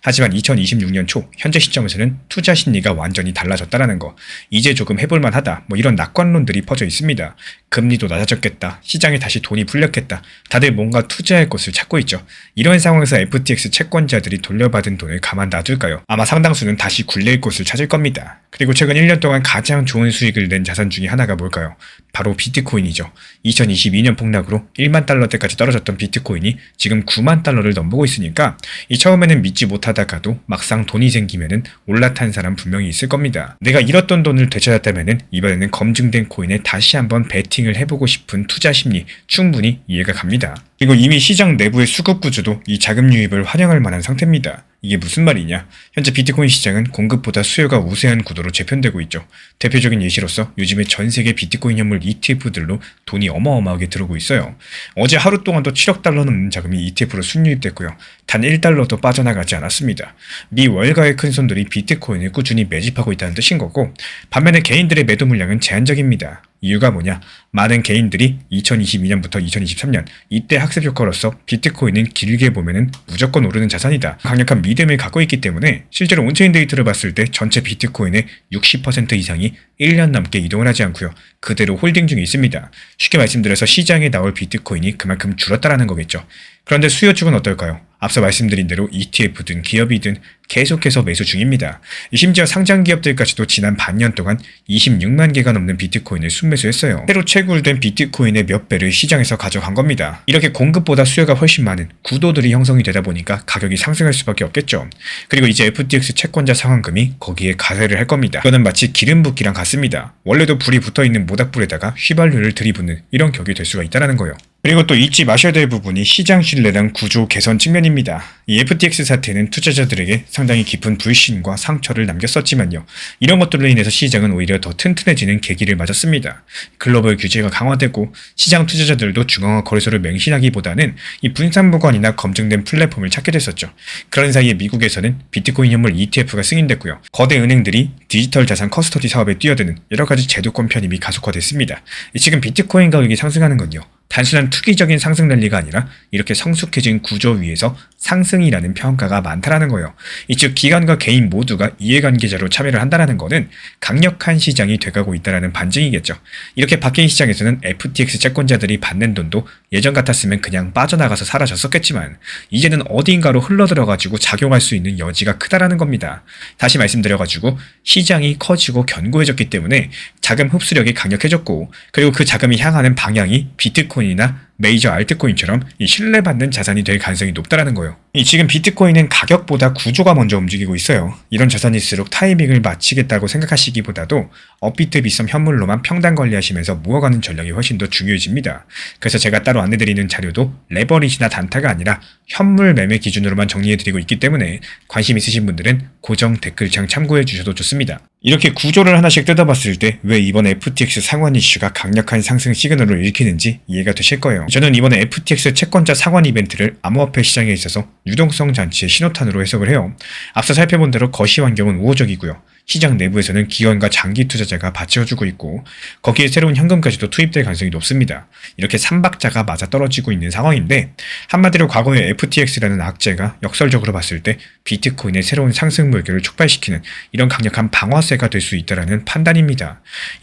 하지만 2026년 초 현재 시점에서는 투자 심리가 완전히 달라졌다는 거, 이제 조금 해볼만 하다, 이런 낙관론들이 퍼져 있습니다. 금리도 낮아졌겠다, 시장에 다시 돈이 풀렸겠다, 다들 뭔가 투자할 곳을 찾고 있죠. 이런 상황에서 FTX 채권자들이 돌려받은 돈을 가만 놔둘까요? 아마 상당수는 다시 굴릴 곳을 찾을 겁니다. 그리고 최근 1년 동안 가장 좋은 수익을 낸 자산 중에 하나가 뭘까요? 바로 비트코인이죠. 2022년 폭락으로 1만 달러대까지 떨어졌던 비트코인이 지금 9만 달러를 넘보고 있으니까 이 처음에는 믿지 못하다가도 막상 돈이 생기면은 올라탄 사람 분명히 있을 겁니다. 내가 잃었던 돈을 되찾았다면은 이번에는 검증된 코인에 다시 한번 베팅을 해보고 싶은 투자 심리 충분히 이해가 갑니다. 그리고 이미 시장 내부의 수급 구조도 이 자금 유입을 환영할 만한 상태입니다. 이게 무슨 말이냐? 현재 비트코인 시장은 공급보다 수요가 우세한 구도로 재편되고 있죠. 대표적인 예시로서 요즘에 전 세계 비트코인 현물 ETF들로 돈이 어마어마하게 들어오고 있어요. 어제 하루 동안도 7억 달러 넘는 자금이 ETF로 순유입됐고요. 단 1달러도 빠져나가지 않았습니다. 미 월가의 큰 손들이 비트코인을 꾸준히 매집하고 있다는 뜻인 거고, 반면에 개인들의 매도 물량은 제한적입니다. 이유가 뭐냐? 많은 개인들이 2022년부터 2023년 이때 학습 효과로서 비트코인은 길게 보면은 무조건 오르는 자산이다, 강력한 믿음을 갖고 있기 때문에 실제로 온체인 데이터를 봤을 때 전체 비트코인의 60% 이상이 1년 넘게 이동을 하지 않고요. 그대로 홀딩 중에 있습니다. 쉽게 말씀드려서 시장에 나올 비트코인이 그만큼 줄었다라는 거겠죠. 그런데 수요 쪽은 어떨까요? 앞서 말씀드린 대로 ETF든 기업이든 계속해서 매수 중입니다. 심지어 상장 기업들까지도 지난 반년 동안 26만 개가 넘는 비트코인을 순매수했어요. 새로 채굴된 비트코인의 몇 배를 시장에서 가져간 겁니다. 이렇게 공급보다 수요가 훨씬 많은 구도들이 형성이 되다 보니까 가격이 상승할 수밖에 없겠죠. 그리고 이제 FTX 채권자 상환금이 거기에 가세를 할 겁니다. 이거는 마치 기름 붓기랑 같습니다. 원래도 불이 붙어있는 모닥불에다가 휘발유를 들이붓는 이런 격이 될 수가 있다는 거예요. 그리고 또 잊지 마셔야 될 부분이 시장 신뢰랑 구조 개선 측면입니다. 이 FTX 사태는 투자자들에게 상당히 깊은 불신과 상처를 남겼었지만요. 이런 것들로 인해서 시장은 오히려 더 튼튼해지는 계기를 맞았습니다. 글로벌 규제가 강화되고 시장 투자자들도 중앙화 거래소를 맹신하기보다는 이 분산보관이나 검증된 플랫폼을 찾게 됐었죠. 그런 사이에 미국에서는 비트코인 현물 ETF가 승인됐고요. 거대 은행들이 디지털 자산 커스터디 사업에 뛰어드는 여러 가지 제도권 편입이 가속화됐습니다. 지금 비트코인 가격이 상승하는 건요, 단순한 투기적인 상승 랠리가 아니라 이렇게 성숙해진 구조 위에서 상승이라는 평가가 많다라는 거예요. 즉 기관과 개인 모두가 이해관계자로 참여를 한다는 거는 강력한 시장이 돼가고 있다는 반증이겠죠. 이렇게 바뀐 시장에서는 FTX 채권자들이 받는 돈도 예전 같았으면 그냥 빠져나가서 사라졌었겠지만 이제는 어딘가로 흘러들어가지고 작용할 수 있는 여지가 크다라는 겁니다. 다시 말씀드려가지고 시장이 커지고 견고해졌기 때문에 자금 흡수력이 강력해졌고, 그리고 그 자금이 향하는 방향이 비트코인이나 메이저 알트코인처럼 신뢰받는 자산이 될 가능성이 높다라는 거예요. 지금 비트코인은 가격보다 구조가 먼저 움직이고 있어요. 이런 자산일수록 타이밍을 맞추겠다고 생각하시기보다도 업비트 비썸 현물로만 평단 관리하시면서 모아가는 전략이 훨씬 더 중요해집니다. 그래서 제가 따로 안내드리는 자료도 레버리지나 단타가 아니라 현물 매매 기준으로만 정리해드리고 있기 때문에 관심 있으신 분들은 고정 댓글창 참고해 주셔도 좋습니다. 이렇게 구조를 하나씩 뜯어봤을 때 왜 이번 FTX 상환 이슈가 강력한 상승 시그널을 일으키는지 이해가 되실 거예요. 저는 이번에 FTX 채권자 상환 이벤트를 암호화폐 시장에 있어서 유동성 잔치의 신호탄으로 해석을 해요. 앞서 살펴본 대로 거시 환경은 우호적이고요. 시장 내부에서는 기관과 장기 투자자가 받쳐주고 있고 거기에 새로운 현금까지도 투입될 가능성이 높습니다. 이렇게 삼박자가 맞아떨어지고 있는 상황인데, 한마디로 과거의 FTX라는 악재가 역설적으로 봤을 때 비트코인의 새로운 상승 물결을 촉발시키는 이런 강력한 방어세가 될 수 있다는 판단입니다.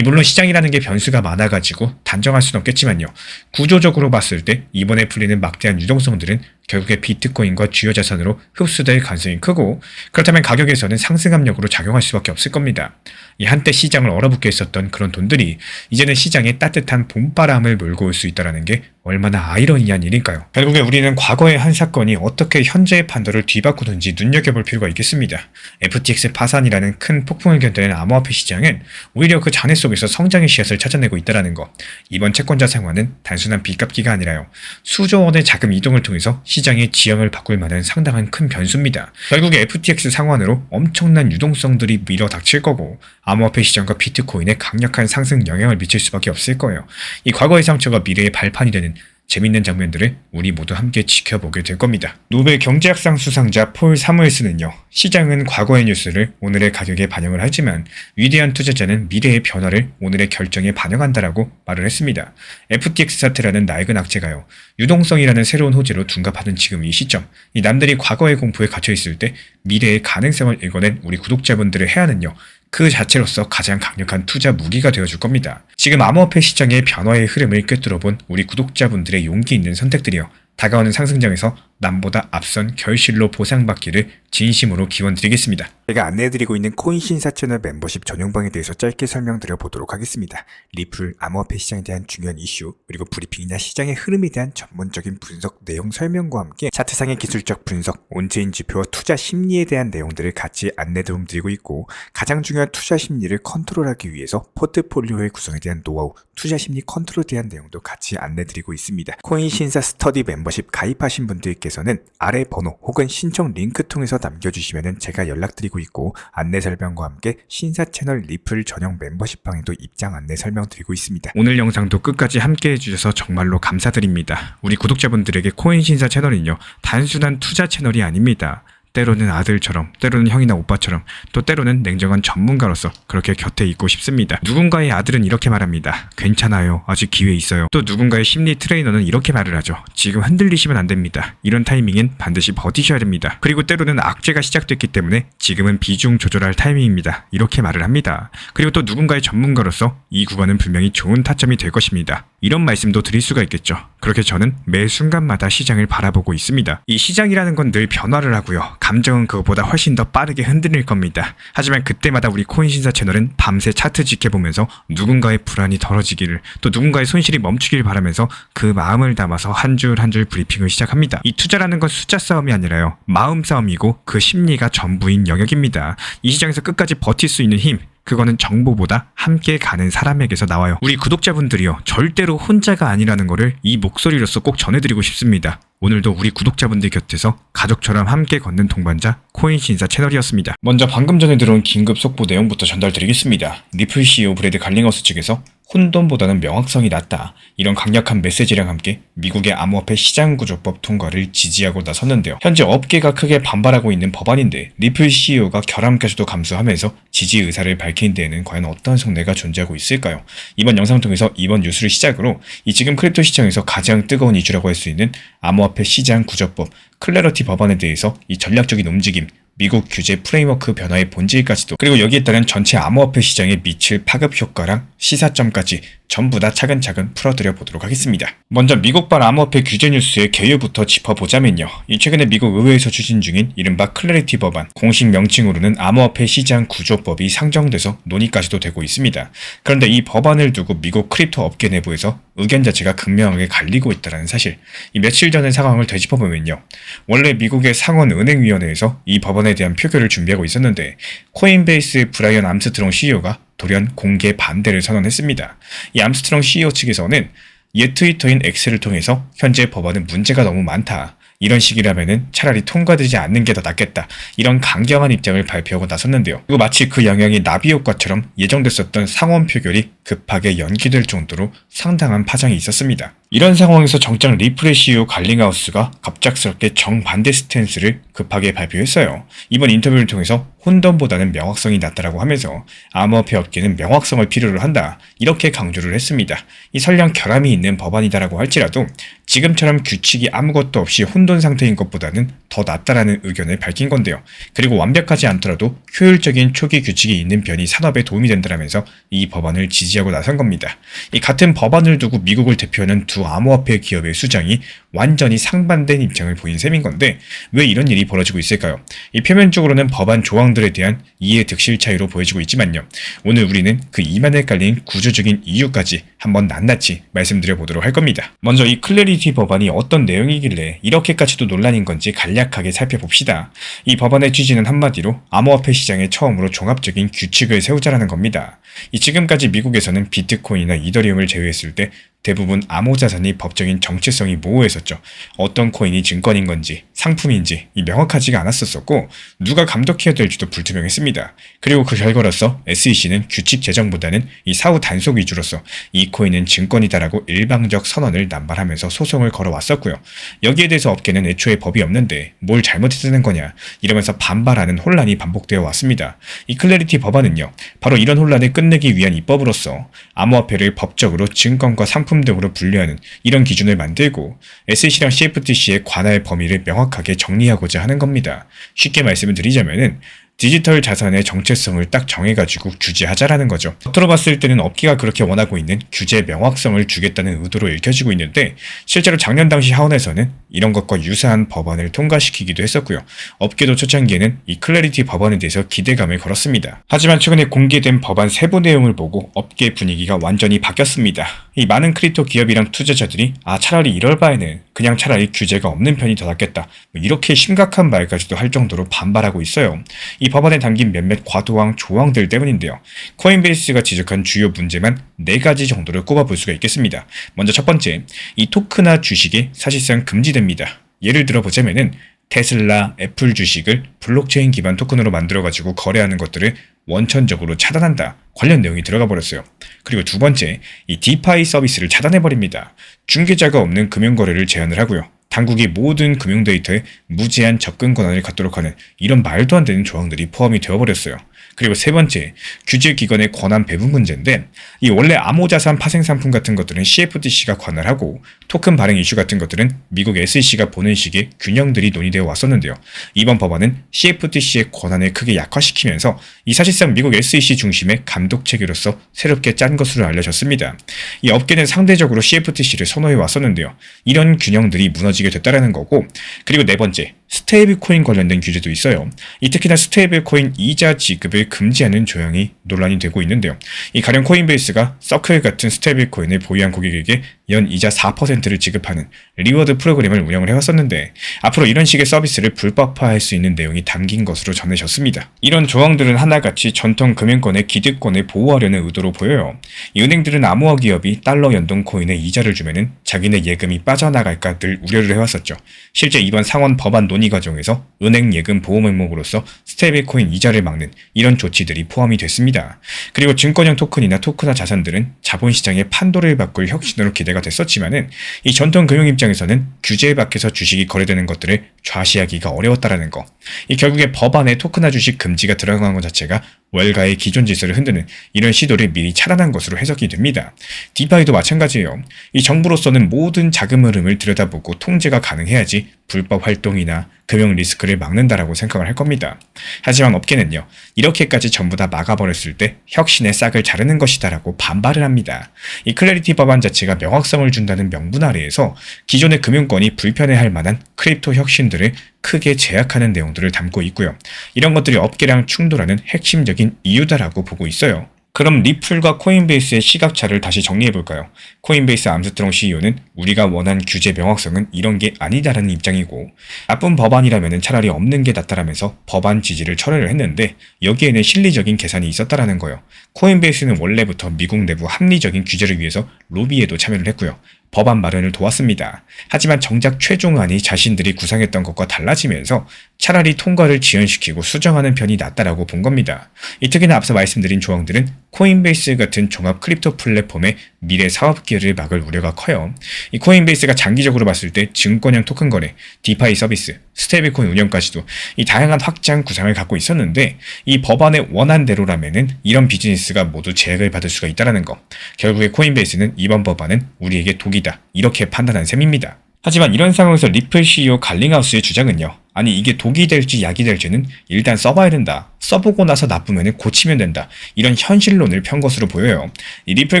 물론 시장이라는 게 변수가 많아가지고 단정할 수는 없겠지만요. 구조적으로 봤을 때 이번에 풀리는 막대한 유동성들은 결국에 비트코인과 주요 자산으로 흡수될 가능성이 크고, 그렇다면 가격에서는 상승 압력으로 작용할 수밖에 없을 겁니다. 이 한때 시장을 얼어붙게 했었던 그런 돈들이 이제는 시장에 따뜻한 봄바람을 몰고 올 수 있다는 게 얼마나 아이러니한 일일까요? 결국에 우리는 과거의 한 사건이 어떻게 현재의 판도를 뒤바꾸는지 눈여겨볼 필요가 있겠습니다. FTX 파산이라는 큰 폭풍을 견뎌낸 암호화폐 시장은 오히려 그 잔해 속에서 성장의 씨앗을 찾아내고 있다는 것. 이번 채권자 상환은 단순한 빚갚기가 아니라요, 수조 원의 자금 이동을 통해서 시장의 지형을 바꿀 만한 상당한 큰 변수입니다. 결국에 FTX 상환으로 엄청난 유동성들이 밀어닥칠 거고, 암호화폐 시장과 비트코인에 강력한 상승 영향을 미칠 수밖에 없을 거예요. 이 과거의 상처가 미래의 발판이 되는 재밌는 장면들을 우리 모두 함께 지켜보게 될 겁니다. 노벨 경제학상 수상자 폴 사무엘스는요, 시장은 과거의 뉴스를 오늘의 가격에 반영을 하지만 위대한 투자자는 미래의 변화를 오늘의 결정에 반영한다라고 말을 했습니다. FTX 사태라는 낡은 악재가요, 유동성이라는 새로운 호재로 둔갑하는 지금 이 시점, 이 남들이 과거의 공포에 갇혀 있을 때 미래의 가능성을 읽어낸 우리 구독자분들의 해안은요, 그 자체로서 가장 강력한 투자 무기가 되어줄 겁니다. 지금 암호화폐 시장의 변화의 흐름을 꿰뚫어본 우리 구독자분들의 용기 있는 선택들이요, 다가오는 상승장에서 남보다 앞선 결실로 보상받기를 진심으로 기원드리겠습니다. 제가 안내해드리고 있는 코인 신사 채널 멤버십 전용방에 대해서 짧게 설명드려 보도록 하겠습니다. 리플, 암호화폐 시장에 대한 중요한 이슈, 그리고 브리핑이나 시장의 흐름에 대한 전문적인 분석 내용 설명과 함께 차트상의 기술적 분석, 온체인 지표와 투자 심리에 대한 내용들을 같이 안내 도움드리고 있고, 가장 중요한 투자 심리를 컨트롤하기 위해서 포트폴리오의 구성에 대한 노하우, 투자 심리 컨트롤에 대한 내용도 같이 안내드리고 있습니다. 코인 신사 스터디 멤버십 가입하신 분들께서는 아래 번호 혹은 신청 링크 통해서 남겨주시면 제가 연락드리고 있고, 안내 설명과 함께 신사 채널 리플 전용 멤버십방에도 입장 안내 설명드리고 있습니다. 오늘 영상도 끝까지 함께 해주셔서 정말로 감사드립니다. 우리 구독자분들에게 코인 신사 채널은요, 단순한 투자 채널이 아닙니다. 때로는 아들처럼, 때로는 형이나 오빠처럼, 또 때로는 냉정한 전문가로서 그렇게 곁에 있고 싶습니다. 누군가의 아들은 이렇게 말합니다. 괜찮아요. 아직 기회 있어요. 또 누군가의 심리 트레이너는 이렇게 말을 하죠. 지금 흔들리시면 안 됩니다. 이런 타이밍엔 반드시 버티셔야 됩니다. 그리고 때로는 악재가 시작됐기 때문에 지금은 비중 조절할 타이밍입니다. 이렇게 말을 합니다. 그리고 또 누군가의 전문가로서 이 구간은 분명히 좋은 타점이 될 것입니다. 이런 말씀도 드릴 수가 있겠죠. 그렇게 저는 매 순간마다 시장을 바라보고 있습니다. 이 시장이라는 건 늘 변화를 하고요, 감정은 그것보다 훨씬 더 빠르게 흔들릴 겁니다. 하지만 그때마다 우리 코인신사 채널은 밤새 차트 지켜보면서 누군가의 불안이 덜어지기를, 또 누군가의 손실이 멈추길 바라면서 그 마음을 담아서 한 줄 한 줄 브리핑을 시작합니다. 이 투자라는 건 숫자 싸움이 아니라요, 마음 싸움이고 그 심리가 전부인 영역입니다. 이 시장에서 끝까지 버틸 수 있는 힘, 그거는 정보보다 함께 가는 사람에게서 나와요. 우리 구독자분들이요, 절대로 혼자가 아니라는 거를 이 목소리로서 꼭 전해드리고 싶습니다. 오늘도 우리 구독자분들 곁에서 가족처럼 함께 걷는 동반자 코인신사 채널이었습니다. 먼저 방금 전에 들어온 긴급 속보 내용부터 전달드리겠습니다. 리플 CEO 브래드 갈링하우스 측에서 혼돈보다는 명확성이 낫다, 이런 강력한 메시지랑 함께 미국의 암호화폐 시장구조법 통과를 지지하고 나섰는데요. 현재 업계가 크게 반발하고 있는 법안인데 리플 CEO가 결함까지도 감수하면서 지지 의사를 밝힌 데에는 과연 어떤 속내가 존재하고 있을까요? 이번 영상을 통해서 이번 뉴스를 시작으로 이 지금 크립토 시장에서 가장 뜨거운 이슈라고 할 수 있는 암호화폐 시장구조법 클래러티 법안에 대해서 이 전략적인 움직임, 미국 규제 프레임워크 변화의 본질까지도, 그리고 여기에 따른 전체 암호화폐 시장에 미칠 파급 효과랑 시사점까지 전부 다 차근차근 풀어드려 보도록 하겠습니다. 먼저 미국발 암호화폐 규제 뉴스의 개요부터 짚어보자면요, 이 최근에 미국 의회에서 추진 중인 이른바 클래리티 법안, 공식 명칭으로는 암호화폐 시장 구조법이 상정돼서 논의까지도 되고 있습니다. 그런데 이 법안을 두고 미국 크립토 업계 내부에서 의견 자체가 극명하게 갈리고 있다는 사실, 이 며칠 전의 상황을 되짚어보면요, 원래 미국의 상원은행위원회에서 이 법안에 대한 표결을 준비하고 있었는데 코인베이스 브라이언 암스트롱 CEO가 돌연 공개 반대를 선언했습니다. 이 암스트롱 CEO 측에서는 옛 트위터인 X를 통해서 현재 법안은 문제가 너무 많다, 이런 식이라면은 차라리 통과되지 않는 게 더 낫겠다, 이런 강경한 입장을 발표하고 나섰는데요. 그리고 마치 그 영향이 나비 효과처럼 예정됐었던 상원 표결이 급하게 연기될 정도로 상당한 파장이 있었습니다. 이런 상황에서 정작 리플의 CEO 갈링하우스가 갑작스럽게 정반대 스탠스를 급하게 발표했어요. 이번 인터뷰를 통해서 혼돈보다는 명확성이 낫다라고 하면서 암호화폐 업계는 명확성을 필요로 한다, 이렇게 강조를 했습니다. 이 설령 결함이 있는 법안이다라고 할지라도 지금처럼 규칙이 아무것도 없이 혼돈 혼돈 상태인 것보다는 더 낫다라는 의견을 밝힌 건데요. 그리고 완벽하지 않더라도 효율적인 초기 규칙이 있는 편이 산업에 도움이 된다면서 이 법안을 지지하고 나선 겁니다. 이 같은 법안을 두고 미국을 대표하는 두 암호화폐 기업의 수장이 완전히 상반된 입장을 보인 셈인 건데 왜 이런 일이 벌어지고 있을까요? 이 표면적으로는 법안 조항들에 대한 이해 득실 차이로 보여지고 있지만요. 오늘 우리는 그 이면에 깔린 구조적인 이유까지 한번 낱낱이 말씀드려 보도록 할 겁니다. 먼저 이 클래리티 법안이 어떤 내용이길래 이렇게까지도 논란인 건지 간략하게 살펴봅시다. 이 법안의 취지는 한마디로 암호화폐 시장에 처음으로 종합적인 규칙을 세우자라는 겁니다. 이 지금까지 미국에서는 비트코인이나 이더리움을 제외했을 때 대부분 암호자산이 법적인 정체성이 모호했었죠. 어떤 코인이 증권인 건지 상품인지 명확하지가 않았었고 누가 감독해야 될지도 불투명했습니다. 그리고 그 결과로서 SEC는 규칙 제정보다는 이 사후 단속 위주로서 이 코인은 증권이다라고 일방적 선언을 남발하면서 소송을 걸어왔었고요. 여기에 대해서 업계는 애초에 법이 없는데 뭘 잘못했다는 거냐 이러면서 반발하는 혼란이 반복되어 왔습니다. 이 클래리티 법안은요. 바로 이런 혼란을 끝내기 위한 입법으로서 암호화폐를 법적으로 증권과 상품 등으로 분류하는 이런 기준을 만들고 SEC랑 CFTC의 관할 범위를 명확하게 정리하고자 하는 겁니다. 쉽게 말씀을 드리자면은 디지털 자산의 정체성을 딱 정해가지고 규제하자라는 거죠. 겉으로 봤을 때는 업계가 그렇게 원하고 있는 규제 명확성을 주겠다는 의도로 읽혀지고 있는데 실제로 작년 당시 하원에서는 이런 것과 유사한 법안을 통과시키기도 했었고요. 업계도 초창기에는 이 클래리티 법안에 대해서 기대감을 걸었습니다. 하지만 최근에 공개된 법안 세부 내용을 보고 업계 분위기가 완전히 바뀌었습니다. 이 많은 크립토 기업이랑 투자자들이 차라리 이럴 바에는 그냥 차라리 규제가 없는 편이 더 낫겠다 이렇게 심각한 말까지도 할 정도로 반발하고 있어요. 이 법안에 담긴 몇몇 과도한 조항들 때문인데요. 코인베이스가 지적한 주요 문제만 4가지 정도를 꼽아볼 수가 있겠습니다. 먼저 첫 번째, 이 토크나 주식이 사실상 금지됩니다. 예를 들어보자면은 테슬라, 애플 주식을 블록체인 기반 토큰으로 만들어가지고 거래하는 것들을 원천적으로 차단한다. 관련 내용이 들어가 버렸어요. 그리고 두 번째, 이 디파이 서비스를 차단해버립니다. 중개자가 없는 금융거래를 제한을 하고요. 당국이 모든 금융 데이터에 무제한 접근 권한을 갖도록 하는 이런 말도 안 되는 조항들이 포함이 되어버렸어요. 그리고 세 번째, 규제기관의 권한 배분 문제인데 이 원래 암호자산 파생 상품 같은 것들은 CFTC가 관할하고 토큰 발행 이슈 같은 것들은 미국 SEC가 보는 식의 균형들이 논의되어 왔었는데요. 이번 법안은 CFTC의 권한을 크게 약화시키면서 이 사실상 미국 SEC 중심의 감독 체계로서 새롭게 짠 것으로 알려졌습니다. 이 업계는 상대적으로 CFTC를 선호해 왔었는데요. 이런 균형들이 무너지게 됐다라는 거고 그리고 네 번째, 스테이블코인 관련된 규제도 있어요. 특히나 스테이블코인 이자 지급을 금지하는 조항이 논란이 되고 있는데요. 이 가령 코인베이스가 서클 같은 스테이블코인을 보유한 고객에게 연 이자 4%를 지급하는 리워드 프로그램을 운영을 해왔었는데 앞으로 이런 식의 서비스를 불법화할 수 있는 내용이 담긴 것으로 전해졌습니다. 이런 조항들은 하나같이 전통 금융권의 기득권을 보호하려는 의도로 보여요. 이 은행들은 암호화 기업이 달러 연동 코인에 이자를 주면은 자기네 예금이 빠져나갈까 늘 우려를 해왔었죠. 실제 이번 상원 법안 논의 과정에서 은행 예금 보호 명목으로서 스테이블코인 이자를 막는 이런 조치들이 포함이 됐습니다. 그리고 증권형 토큰이나 토크나 자산들은 자본시장의 판도를 바꿀 혁신으로 기대가 됐었지만은 이 전통 금융 입장에서는 규제 밖에서 주식이 거래되는 것들을 좌시하기가 어려웠다라는 거. 이 결국에 법안에 토크나 주식 금지가 들어간 것 자체가 월가의 기존 질서를 흔드는 이런 시도를 미리 차단한 것으로 해석이 됩니다. 디파이도 마찬가지예요. 이 정부로서는 모든 자금 흐름을 들여다보고 통제가 가능해야지 불법 활동이나 금융 리스크를 막는다라고 생각을 할 겁니다. 하지만 업계는요. 이렇게까지 전부 다 막아버렸을 때 혁신의 싹을 자르는 것이다라고 반발을 합니다. 이 클래리티 법안 자체가 명확성을 준다는 명분 아래에서 기존의 금융권이 불편해할 만한 크립토 혁신들을 크게 제약하는 내용들을 담고 있고요. 이런 것들이 업계랑 충돌하는 핵심적인 이유다라고 보고 있어요. 그럼 리플과 코인베이스의 시각차를 다시 정리해볼까요? 코인베이스 암스트롱 CEO는 우리가 원한 규제 명확성은 이런 게 아니다라는 입장이고 나쁜 법안이라면 차라리 없는 게 낫다라면서 법안 지지를 철회를 했는데 여기에는 실리적인 계산이 있었다라는 거예요. 코인베이스는 원래부터 미국 내부 합리적인 규제를 위해서 로비에도 참여를 했고요. 법안 마련을 도왔습니다. 하지만 정작 최종안이 자신들이 구상했던 것과 달라지면서 차라리 통과를 지연시키고 수정하는 편이 낫다라고 본 겁니다. 특히나 앞서 말씀드린 조항들은 코인베이스 같은 종합 크립토 플랫폼의 미래 사업 기회를 막을 우려가 커요. 이 코인베이스가 장기적으로 봤을 때 증권형 토큰 거래, 디파이 서비스, 스테이블코인 운영까지도 이 다양한 확장 구상을 갖고 있었는데 이 법안의 원안대로라면은 이런 비즈니스가 모두 제약을 받을 수가 있다라는 거. 결국에 코인베이스는 이번 법안은 우리에게 독이다 이렇게 판단한 셈입니다. 하지만 이런 상황에서 리플 CEO 갈링하우스의 주장은요. 아니 이게 독이 될지 약이 될지는 일단 써봐야 된다. 써보고 나서 나쁘면 고치면 된다. 이런 현실론을 편 것으로 보여요. 이 리플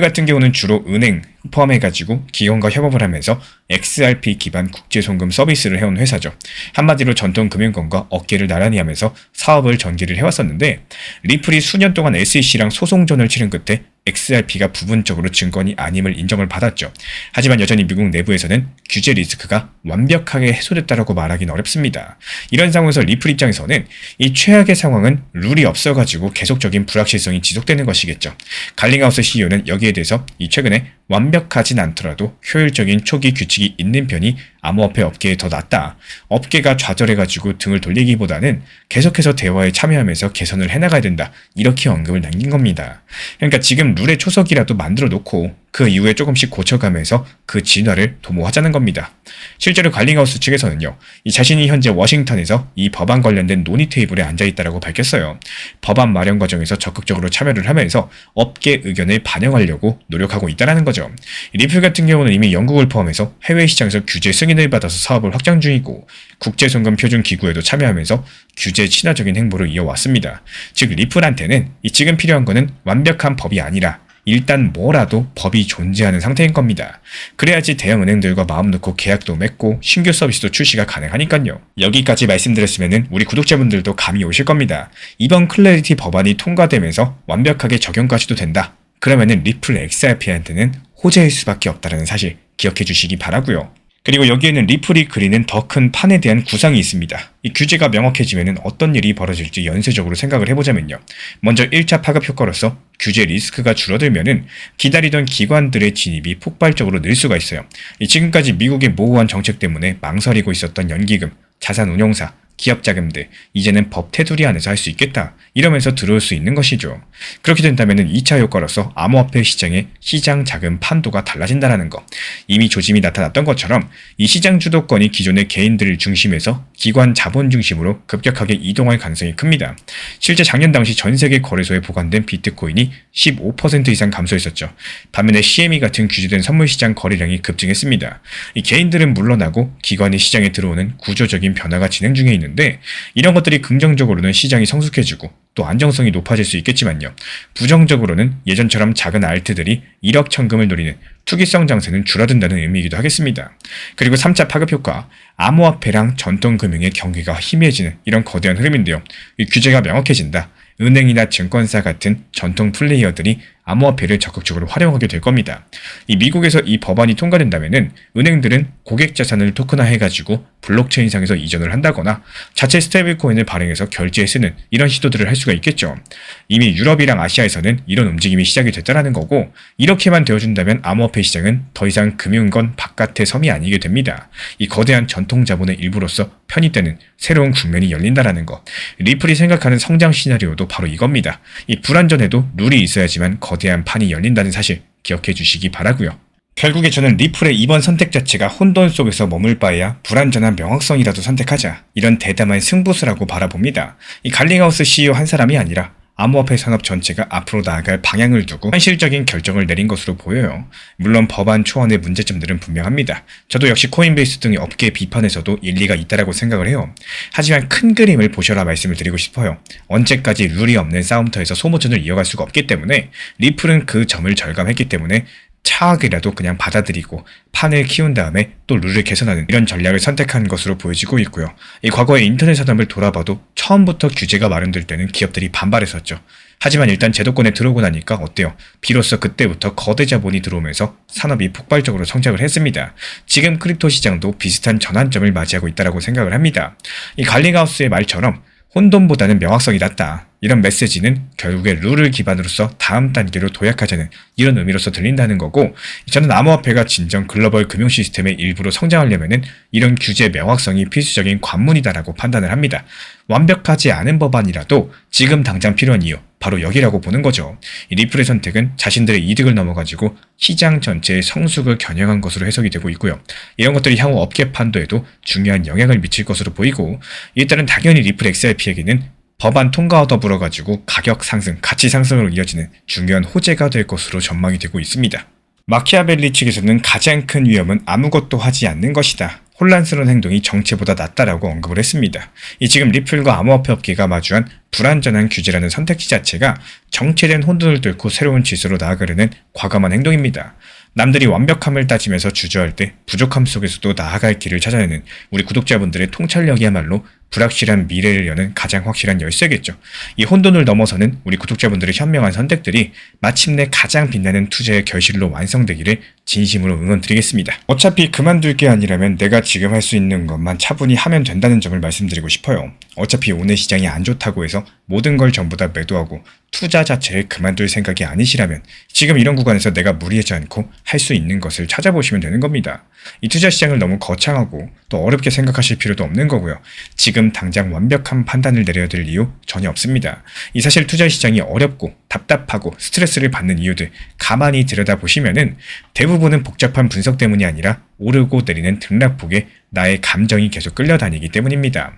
같은 경우는 주로 은행 포함해가지고 기관과 협업을 하면서 XRP 기반 국제송금 서비스를 해온 회사죠. 한마디로 전통 금융권과 어깨를 나란히 하면서 사업을 전개를 해왔었는데 리플이 수년 동안 SEC랑 소송전을 치른 끝에 XRP가 부분적으로 증권이 아님을 인정을 받았죠. 하지만 여전히 미국 내부에서는 규제 리스크가 완벽하게 해소됐다라고 말하기는 어렵습니다. 이런 상황에서 리플 입장에서는 이 최악의 상황은 룰이 없어가지고 계속적인 불확실성이 지속되는 것이겠죠. 갈링하우스 CEO는 여기에 대해서 최근에 완벽하진 않더라도 효율적인 초기 규칙이 있는 편이 암호화폐 업계에 더 낫다. 업계가 좌절해가지고 등을 돌리기보다는 계속해서 대화에 참여하면서 개선을 해나가야 된다. 이렇게 언급을 남긴 겁니다. 그러니까 지금 룰의 초석이라도 만들어 놓고 그 이후에 조금씩 고쳐가면서 그 진화를 도모하자는 겁니다. 실제로 갈링하우스 측에서는요. 이 자신이 현재 워싱턴에서 이 법안 관련된 논의 테이블에 앉아있다라고 밝혔어요. 법안 마련 과정에서 적극적으로 참여를 하면서 업계 의견을 반영하려고 노력하고 있다는 거죠. 리플 같은 경우는 이미 영국을 포함해서 해외 시장에서 규제 승인을 받아서 사업을 확장 중이고 국제송금 표준 기구에도 참여하면서 규제 친화적인 행보를 이어왔습니다. 즉 리플한테는 지금 필요한 거는 완벽한 법이 아니라 일단 뭐라도 법이 존재하는 상태인 겁니다. 그래야지 대형은행들과 마음 놓고 계약도 맺고 신규 서비스도 출시가 가능하니까요. 여기까지 말씀드렸으면 우리 구독자분들도 감이 오실 겁니다. 이번 클래리티 법안이 통과되면서 완벽하게 적용까지도 된다. 그러면은 리플 XRP한테는 호재일 수밖에 없다는 사실 기억해 주시기 바라고요. 그리고 여기에는 리플이 그리는 더 큰 판에 대한 구상이 있습니다. 이 규제가 명확해지면 어떤 일이 벌어질지 연쇄적으로 생각을 해보자면요. 먼저 1차 파급 효과로서 규제 리스크가 줄어들면은 기다리던 기관들의 진입이 폭발적으로 늘 수가 있어요. 지금까지 미국의 모호한 정책 때문에 망설이고 있었던 연기금, 자산운용사, 기업 자금들, 이제는 법 테두리 안에서 할 수 있겠다. 이러면서 들어올 수 있는 것이죠. 그렇게 된다면 2차 효과로서 암호화폐 시장의 시장 자금 판도가 달라진다는 거. 이미 조짐이 나타났던 것처럼 이 시장 주도권이 기존의 개인들을 중심에서 기관 자본 중심으로 급격하게 이동할 가능성이 큽니다. 실제 작년 당시 전 세계 거래소에 보관된 비트코인이 15% 이상 감소했었죠. 반면에 CME 같은 규제된 선물 시장 거래량이 급증했습니다. 이 개인들은 물러나고 기관이 시장에 들어오는 구조적인 변화가 진행 중에 있는 이런 것들이 긍정적으로는 시장이 성숙해지고 또 안정성이 높아질 수 있겠지만요. 부정적으로는 예전처럼 작은 알트들이 일확천금을 노리는 투기성 장세는 줄어든다는 의미이기도 하겠습니다. 그리고 3차 파급 효과, 암호화폐랑 전통금융의 경계가 희미해지는 이런 거대한 흐름인데요. 이 규제가 명확해진다. 은행이나 증권사 같은 전통 플레이어들이 암호화폐를 적극적으로 활용하게 될 겁니다. 이 미국에서 이 법안이 통과된다면은 은행들은 고객 자산을 토큰화해가지고 블록체인상에서 이전을 한다거나 자체 스테이블 코인을 발행해서 결제에 쓰는 이런 시도들을 할 수가 있겠죠. 이미 유럽이랑 아시아에서는 이런 움직임이 시작이 됐다는 거고 이렇게만 되어준다면 암호화폐 시장은 더 이상 금융권 바깥의 섬이 아니게 됩니다. 이 거대한 전통 자본의 일부로서 편입되는 새로운 국면이 열린다는 거. 리플이 생각하는 성장 시나리오도 바로 이겁니다. 이 불안전에도 룰이 있어야지만 거대한 판이 열린다는 사실 기억해 주시기 바라고요. 결국에 저는 리플의 이번 선택 자체가 혼돈 속에서 머물 바에야 불완전한 명확성이라도 선택하자 이런 대담한 승부수라고 바라봅니다. 이 갈링하우스 CEO 한 사람이 아니라 암호화폐 산업 전체가 앞으로 나아갈 방향을 두고 현실적인 결정을 내린 것으로 보여요. 물론 법안 초안의 문제점들은 분명합니다. 저도 역시 코인베이스 등의 업계 비판에서도 일리가 있다고 생각을 해요. 하지만 큰 그림을 보셔라 말씀을 드리고 싶어요. 언제까지 룰이 없는 싸움터에서 소모전을 이어갈 수가 없기 때문에 리플은 그 점을 절감했기 때문에 차악이라도 그냥 받아들이고 판을 키운 다음에 또 룰을 개선하는 이런 전략을 선택한 것으로 보여지고 있고요. 이 과거의 인터넷 산업을 돌아봐도 처음부터 규제가 마련될 때는 기업들이 반발했었죠. 하지만 일단 제도권에 들어오고 나니까 어때요? 비로소 그때부터 거대 자본이 들어오면서 산업이 폭발적으로 성장을 했습니다. 지금 크립토 시장도 비슷한 전환점을 맞이하고 있다고 생각을 합니다. 이 갈링하우스의 말처럼 혼돈보다는 명확성이 낫다. 이런 메시지는 결국에 룰을 기반으로서 다음 단계로 도약하자는 이런 의미로서 들린다는 거고 저는 암호화폐가 진정 글로벌 금융 시스템의 일부로 성장하려면 이런 규제 명확성이 필수적인 관문이다라고 판단을 합니다. 완벽하지 않은 법안이라도 지금 당장 필요한 이유 바로 여기라고 보는 거죠. 이 리플의 선택은 자신들의 이득을 넘어가지고 시장 전체의 성숙을 겨냥한 것으로 해석이 되고 있고요. 이런 것들이 향후 업계 판도에도 중요한 영향을 미칠 것으로 보이고 일단은 당연히 리플 XRP에게는 법안 통과와 더불어 가지고 가격 상승, 가치 상승으로 이어지는 중요한 호재가 될 것으로 전망이 되고 있습니다. 마키아벨리 측에서는 가장 큰 위험은 아무것도 하지 않는 것이다. 혼란스러운 행동이 정체보다 낫다라고 언급을 했습니다. 이 지금 리플과 암호화폐 업계가 마주한 불완전한 규제라는 선택지 자체가 정체된 혼돈을 뚫고 새로운 질서로 나아가려는 과감한 행동입니다. 남들이 완벽함을 따지면서 주저할 때 부족함 속에서도 나아갈 길을 찾아내는 우리 구독자분들의 통찰력이야말로 불확실한 미래를 여는 가장 확실한 열쇠겠죠. 이 혼돈을 넘어서는 우리 구독자분들의 현명한 선택들이 마침내 가장 빛나는 투자의 결실로 완성되기를 진심으로 응원드리겠습니다. 어차피 그만둘 게 아니라면 내가 지금 할 수 있는 것만 차분히 하면 된다는 점을 말씀드리고 싶어요. 어차피 오늘 시장이 안 좋다고 해서 모든 걸 전부 다 매도하고 투자 자체를 그만둘 생각이 아니시라면 지금 이런 구간에서 내가 무리하지 않고 할 수 있는 것을 찾아보시면 되는 겁니다. 이 투자 시장을 너무 거창하고 또 어렵게 생각하실 필요도 없는 거고요. 지금 당장 완벽한 판단을 내려야 될 이유 전혀 없습니다. 이 사실 투자 시장이 어렵고 답답하고 스트레스를 받는 이유들 가만히 들여다보시면은 대부분은 복잡한 분석 때문이 아니라 오르고 내리는 등락폭에 나의 감정이 계속 끌려다니기 때문입니다.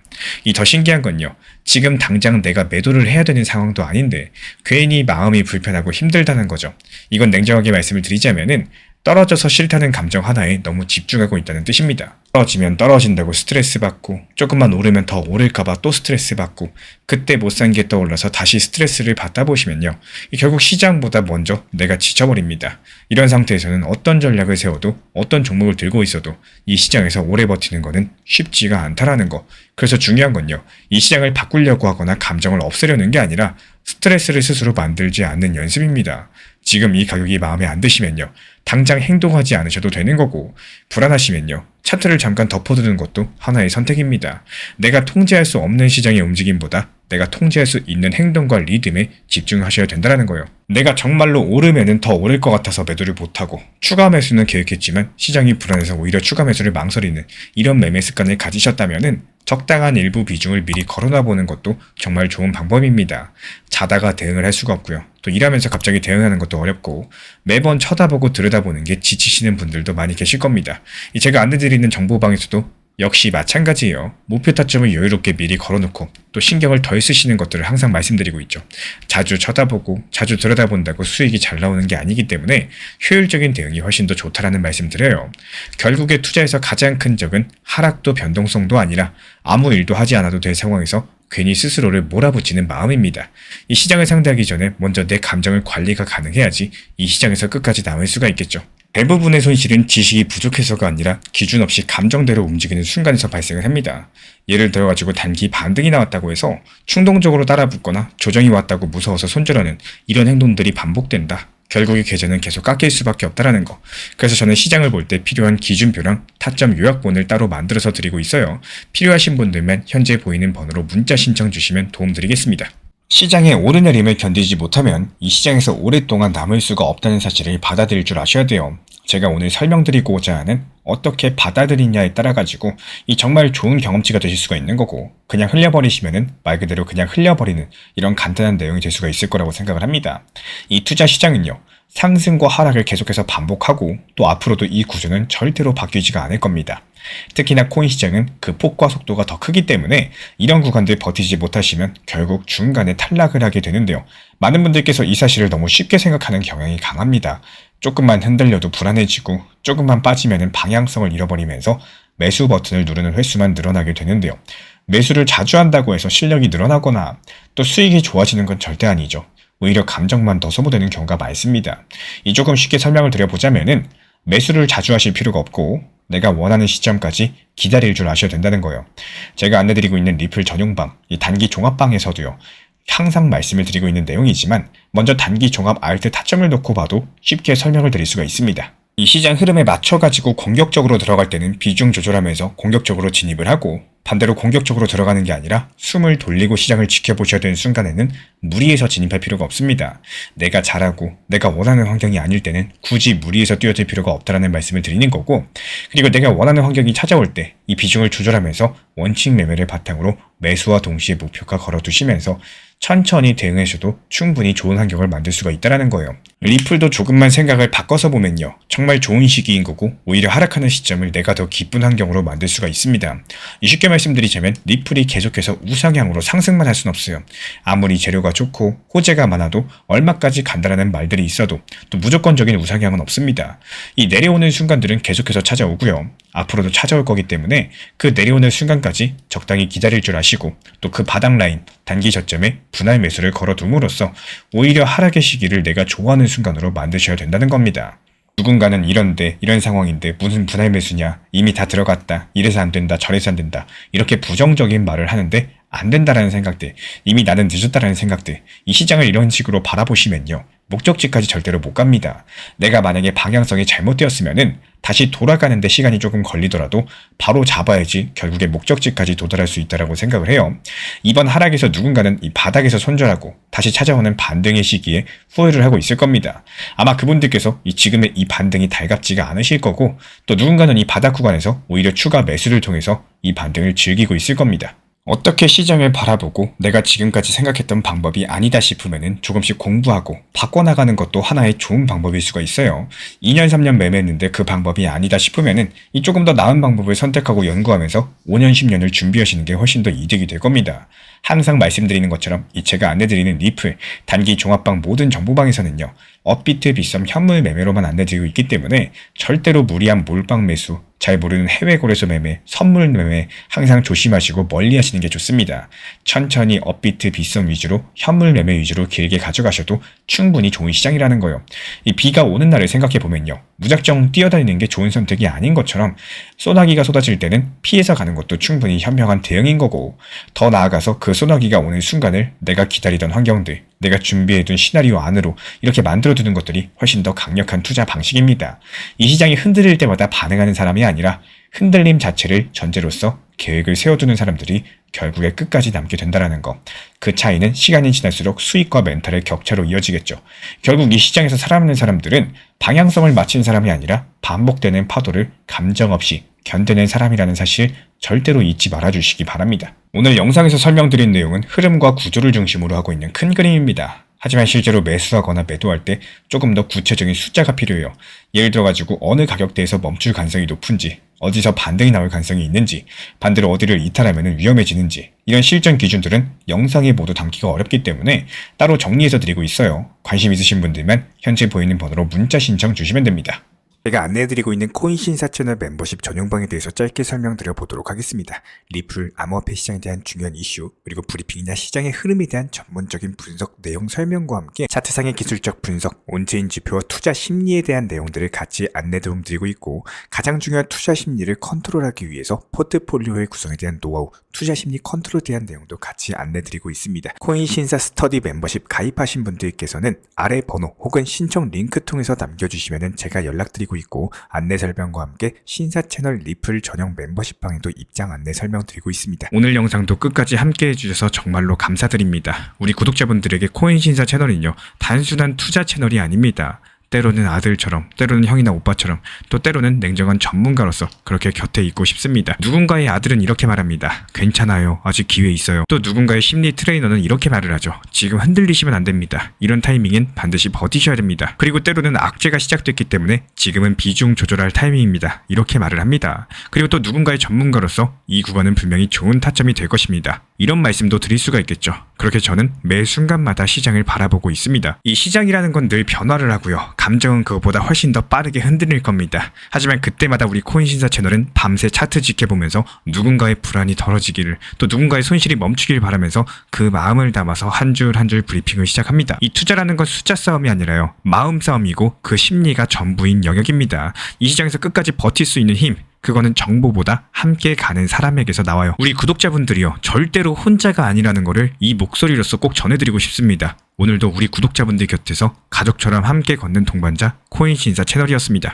이 더 신기한 건요. 지금 당장 내가 매도를 해야 되는 상황도 아닌데 괜히 마음이 불편하고 힘들다는 거죠. 이건 냉정하게 말씀을 드리자면은 떨어져서 싫다는 감정 하나에 너무 집중하고 있다는 뜻입니다. 떨어지면 떨어진다고 스트레스 받고 조금만 오르면 더 오를까봐 또 스트레스 받고 그때 못 산 게 떠올라서 다시 스트레스를 받다 보시면요. 결국 시장보다 먼저 내가 지쳐버립니다. 이런 상태에서는 어떤 전략을 세워도 어떤 종목을 들고 있어도 이 시장에서 오래 버티는 거는 쉽지가 않다라는 거. 그래서 중요한 건요. 이 시장을 바꾸려고 하거나 감정을 없애려는 게 아니라 스트레스를 스스로 만들지 않는 연습입니다. 지금 이 가격이 마음에 안 드시면요. 당장 행동하지 않으셔도 되는 거고 불안하시면요. 차트를 잠깐 덮어두는 것도 하나의 선택입니다. 내가 통제할 수 없는 시장의 움직임보다 내가 통제할 수 있는 행동과 리듬에 집중하셔야 된다는 거예요. 내가 정말로 오르면은 더 오를 것 같아서 매도를 못하고 추가 매수는 계획했지만 시장이 불안해서 오히려 추가 매수를 망설이는 이런 매매 습관을 가지셨다면은 적당한 일부 비중을 미리 걸어놔보는 것도 정말 좋은 방법입니다. 자다가 대응을 할 수가 없고요. 또 일하면서 갑자기 대응하는 것도 어렵고 매번 쳐다보고 들여다보는 게 지치시는 분들도 많이 계실 겁니다. 제가 안내드리는 정보방에서도 역시 마찬가지예요. 목표 타점을 여유롭게 미리 걸어놓고 또 신경을 덜 쓰시는 것들을 항상 말씀드리고 있죠. 자주 쳐다보고 자주 들여다본다고 수익이 잘 나오는 게 아니기 때문에 효율적인 대응이 훨씬 더 좋다라는 말씀 드려요. 결국에 투자에서 가장 큰 적은 하락도 변동성도 아니라 아무 일도 하지 않아도 될 상황에서 괜히 스스로를 몰아붙이는 마음입니다. 이 시장을 상대하기 전에 먼저 내 감정을 관리가 가능해야지 이 시장에서 끝까지 남을 수가 있겠죠. 대부분의 손실은 지식이 부족해서가 아니라 기준 없이 감정대로 움직이는 순간에서 발생을 합니다. 예를 들어가지고 단기 반등이 나왔다고 해서 충동적으로 따라붙거나 조정이 왔다고 무서워서 손절하는 이런 행동들이 반복된다. 결국에 계좌는 계속 깎일 수밖에 없다라는 거. 그래서 저는 시장을 볼 때 필요한 기준표랑 타점 요약본을 따로 만들어서 드리고 있어요. 필요하신 분들만 현재 보이는 번호로 문자 신청 주시면 도움드리겠습니다. 시장의 오르내림을 견디지 못하면 이 시장에서 오랫동안 남을 수가 없다는 사실을 받아들일 줄 아셔야 돼요. 제가 오늘 설명드리고자 하는 어떻게 받아들이냐에 따라 가지고 이 정말 좋은 경험치가 되실 수가 있는 거고 그냥 흘려버리시면은 말 그대로 그냥 흘려버리는 이런 간단한 내용이 될 수가 있을 거라고 생각을 합니다. 이 투자 시장은요. 상승과 하락을 계속해서 반복하고 또 앞으로도 이 구조는 절대로 바뀌지가 않을 겁니다. 특히나 코인 시장은 그 폭과 속도가 더 크기 때문에 이런 구간들 버티지 못하시면 결국 중간에 탈락을 하게 되는데요. 많은 분들께서 이 사실을 너무 쉽게 생각하는 경향이 강합니다. 조금만 흔들려도 불안해지고 조금만 빠지면 방향성을 잃어버리면서 매수 버튼을 누르는 횟수만 늘어나게 되는데요. 매수를 자주 한다고 해서 실력이 늘어나거나 또 수익이 좋아지는 건 절대 아니죠. 오히려 감정만 더 소모되는 경우가 많습니다. 이 조금 쉽게 설명을 드려보자면은 매수를 자주 하실 필요가 없고 내가 원하는 시점까지 기다릴 줄 아셔야 된다는 거예요. 제가 안내드리고 있는 리플 전용방, 이 단기 종합방에서도요. 항상 말씀을 드리고 있는 내용이지만 먼저 단기 종합 알트 타점을 놓고 봐도 쉽게 설명을 드릴 수가 있습니다. 이 시장 흐름에 맞춰가지고 공격적으로 들어갈 때는 비중 조절하면서 공격적으로 진입을 하고 반대로 공격적으로 들어가는 게 아니라 숨을 돌리고 시장을 지켜보셔야 되는 순간에는 무리해서 진입할 필요가 없습니다. 내가 잘하고 내가 원하는 환경이 아닐 때는 굳이 무리해서 뛰어들 필요가 없다는 말씀을 드리는 거고 그리고 내가 원하는 환경이 찾아올 때 이 비중을 조절하면서 원칙 매매를 바탕으로 매수와 동시에 목표가 걸어두시면서 천천히 대응해줘도 충분히 좋은 환경을 만들 수가 있다는 거예요. 리플도 조금만 생각을 바꿔서 보면요, 정말 좋은 시기인 거고 오히려 하락하는 시점을 내가 더 기쁜 환경으로 만들 수가 있습니다. 쉽게 말씀드리자면 리플이 계속해서 우상향으로 상승만 할 순 없어요. 아무리 재료가 좋고 호재가 많아도 얼마까지 간다라는 말들이 있어도 또 무조건적인 우상향은 없습니다. 이 내려오는 순간들은 계속해서 찾아오고요, 앞으로도 찾아올 거기 때문에 그 내려오는 순간까지 적당히 기다릴 줄 아시고 또 그 바닥 라인 단기 저점에 분할 매수를 걸어둠으로써 오히려 하락의 시기를 내가 좋아하는 순간으로 만드셔야 된다는 겁니다. 누군가는 이런 상황인데 무슨 분할 매수냐, 이미 다 들어갔다, 이래서 안 된다, 저래서 안 된다, 이렇게 부정적인 말을 하는데 안 된다라는 생각들, 이미 나는 늦었다라는 생각들, 이 시장을 이런 식으로 바라보시면요, 목적지까지 절대로 못 갑니다. 내가 만약에 방향성이 잘못되었으면은 다시 돌아가는데 시간이 조금 걸리더라도 바로 잡아야지 결국에 목적지까지 도달할 수 있다고 생각을 해요. 이번 하락에서 누군가는 이 바닥에서 손절하고 다시 찾아오는 반등의 시기에 후회를 하고 있을 겁니다. 아마 그분들께서 지금의 이 반등이 달갑지가 않으실 거고, 또 누군가는 이 바닥 구간에서 오히려 추가 매수를 통해서 이 반등을 즐기고 있을 겁니다. 어떻게 시장을 바라보고 내가 지금까지 생각했던 방법이 아니다 싶으면은 조금씩 공부하고 바꿔나가는 것도 하나의 좋은 방법일 수가 있어요. 2년 3년 매매했는데 그 방법이 아니다 싶으면은 이 조금 더 나은 방법을 선택하고 연구하면서 5년 10년을 준비하시는 게 훨씬 더 이득이 될 겁니다. 항상 말씀드리는 것처럼 제가 안내드리는 리플, 단기 종합방 모든 정보방에서는요, 업비트 빗썸 현물 매매로만 안내드리고 있기 때문에 절대로 무리한 몰빵 매수, 잘 모르는 해외 거래소 매매, 선물 매매 항상 조심하시고 멀리 하시는 게 좋습니다. 천천히 업비트 빗썸 위주로 현물 매매 위주로 길게 가져가셔도 충분히 좋은 시장이라는 거예요. 이 비가 오는 날을 생각해 보면요, 무작정 뛰어다니는 게 좋은 선택이 아닌 것처럼 소나기가 쏟아질 때는 피해서 가는 것도 충분히 현명한 대응인 거고, 더 나아가서 그 소나기가 오는 순간을 내가 기다리던 환경들, 내가 준비해둔 시나리오 안으로 이렇게 만들어두는 것들이 훨씬 더 강력한 투자 방식입니다. 이 시장이 흔들릴 때마다 반응하는 사람이 아니라 흔들림 자체를 전제로서 계획을 세워두는 사람들이 결국에 끝까지 남게 된다는 거. 그 차이는 시간이 지날수록 수익과 멘탈의 격차로 이어지겠죠. 결국 이 시장에서 살아남는 사람들은 방향성을 맞춘 사람이 아니라 반복되는 파도를 감정 없이 견뎌낸 사람이라는 사실 절대로 잊지 말아주시기 바랍니다. 오늘 영상에서 설명드린 내용은 흐름과 구조를 중심으로 하고 있는 큰 그림입니다. 하지만 실제로 매수하거나 매도할 때 조금 더 구체적인 숫자가 필요해요. 예를 들어가지고 어느 가격대에서 멈출 가능성이 높은지, 어디서 반등이 나올 가능성이 있는지, 반대로 어디를 이탈하면 위험해지는지, 이런 실전 기준들은 영상에 모두 담기가 어렵기 때문에 따로 정리해서 드리고 있어요. 관심 있으신 분들만 현재 보이는 번호로 문자 신청 주시면 됩니다. 제가 안내해드리고 있는 코인신사 채널 멤버십 전용방에 대해서 짧게 설명드려 보도록 하겠습니다. 리플, 암호화폐 시장에 대한 중요한 이슈, 그리고 브리핑이나 시장의 흐름에 대한 전문적인 분석 내용 설명과 함께 차트상의 기술적 분석, 온체인 지표와 투자 심리에 대한 내용들을 같이 안내 도움드리고 있고, 가장 중요한 투자 심리를 컨트롤하기 위해서 포트폴리오의 구성에 대한 노하우, 투자 심리 컨트롤에 대한 내용도 같이 안내드리고 있습니다. 코인신사 스터디 멤버십 가입하신 분들께서는 아래 번호 혹은 신청 링크 통해서 남겨주시면 제가 연락드리고 있고, 안내 설명과 함께 신사 채널 리플 전용 멤버십 방에도 입장 안내 설명드리고 있습니다. 오늘 영상도 끝까지 함께 해주셔서 정말로 감사드립니다. 우리 구독자분들에게 코인신사 채널은요, 단순한 투자 채널이 아닙니다. 때로는 아들처럼, 때로는 형이나 오빠처럼, 또 때로는 냉정한 전문가로서 그렇게 곁에 있고 싶습니다. 누군가의 아들은 이렇게 말합니다. 괜찮아요. 아직 기회 있어요. 또 누군가의 심리 트레이너는 이렇게 말을 하죠. 지금 흔들리시면 안 됩니다. 이런 타이밍엔 반드시 버티셔야 됩니다. 그리고 때로는 악재가 시작됐기 때문에 지금은 비중 조절할 타이밍입니다. 이렇게 말을 합니다. 그리고 또 누군가의 전문가로서 이 구간은 분명히 좋은 타점이 될 것입니다. 이런 말씀도 드릴 수가 있겠죠. 그렇게 저는 매 순간마다 시장을 바라보고 있습니다. 이 시장이라는 건 늘 변화를 하고요. 감정은 그것보다 훨씬 더 빠르게 흔들릴 겁니다. 하지만 그때마다 우리 코인신사 채널은 밤새 차트 지켜보면서 누군가의 불안이 덜어지기를, 또 누군가의 손실이 멈추길 바라면서 그 마음을 담아서 한 줄 한 줄 브리핑을 시작합니다. 이 투자라는 건 숫자 싸움이 아니라요, 마음 싸움이고 그 심리가 전부인 영역입니다. 이 시장에서 끝까지 버틸 수 있는 힘, 그거는 정보보다 함께 가는 사람에게서 나와요. 우리 구독자분들이요, 절대로 혼자가 아니라는 거를 이 목소리로서 꼭 전해드리고 싶습니다. 오늘도 우리 구독자분들 곁에서 가족처럼 함께 걷는 동반자 코인신사 채널이었습니다.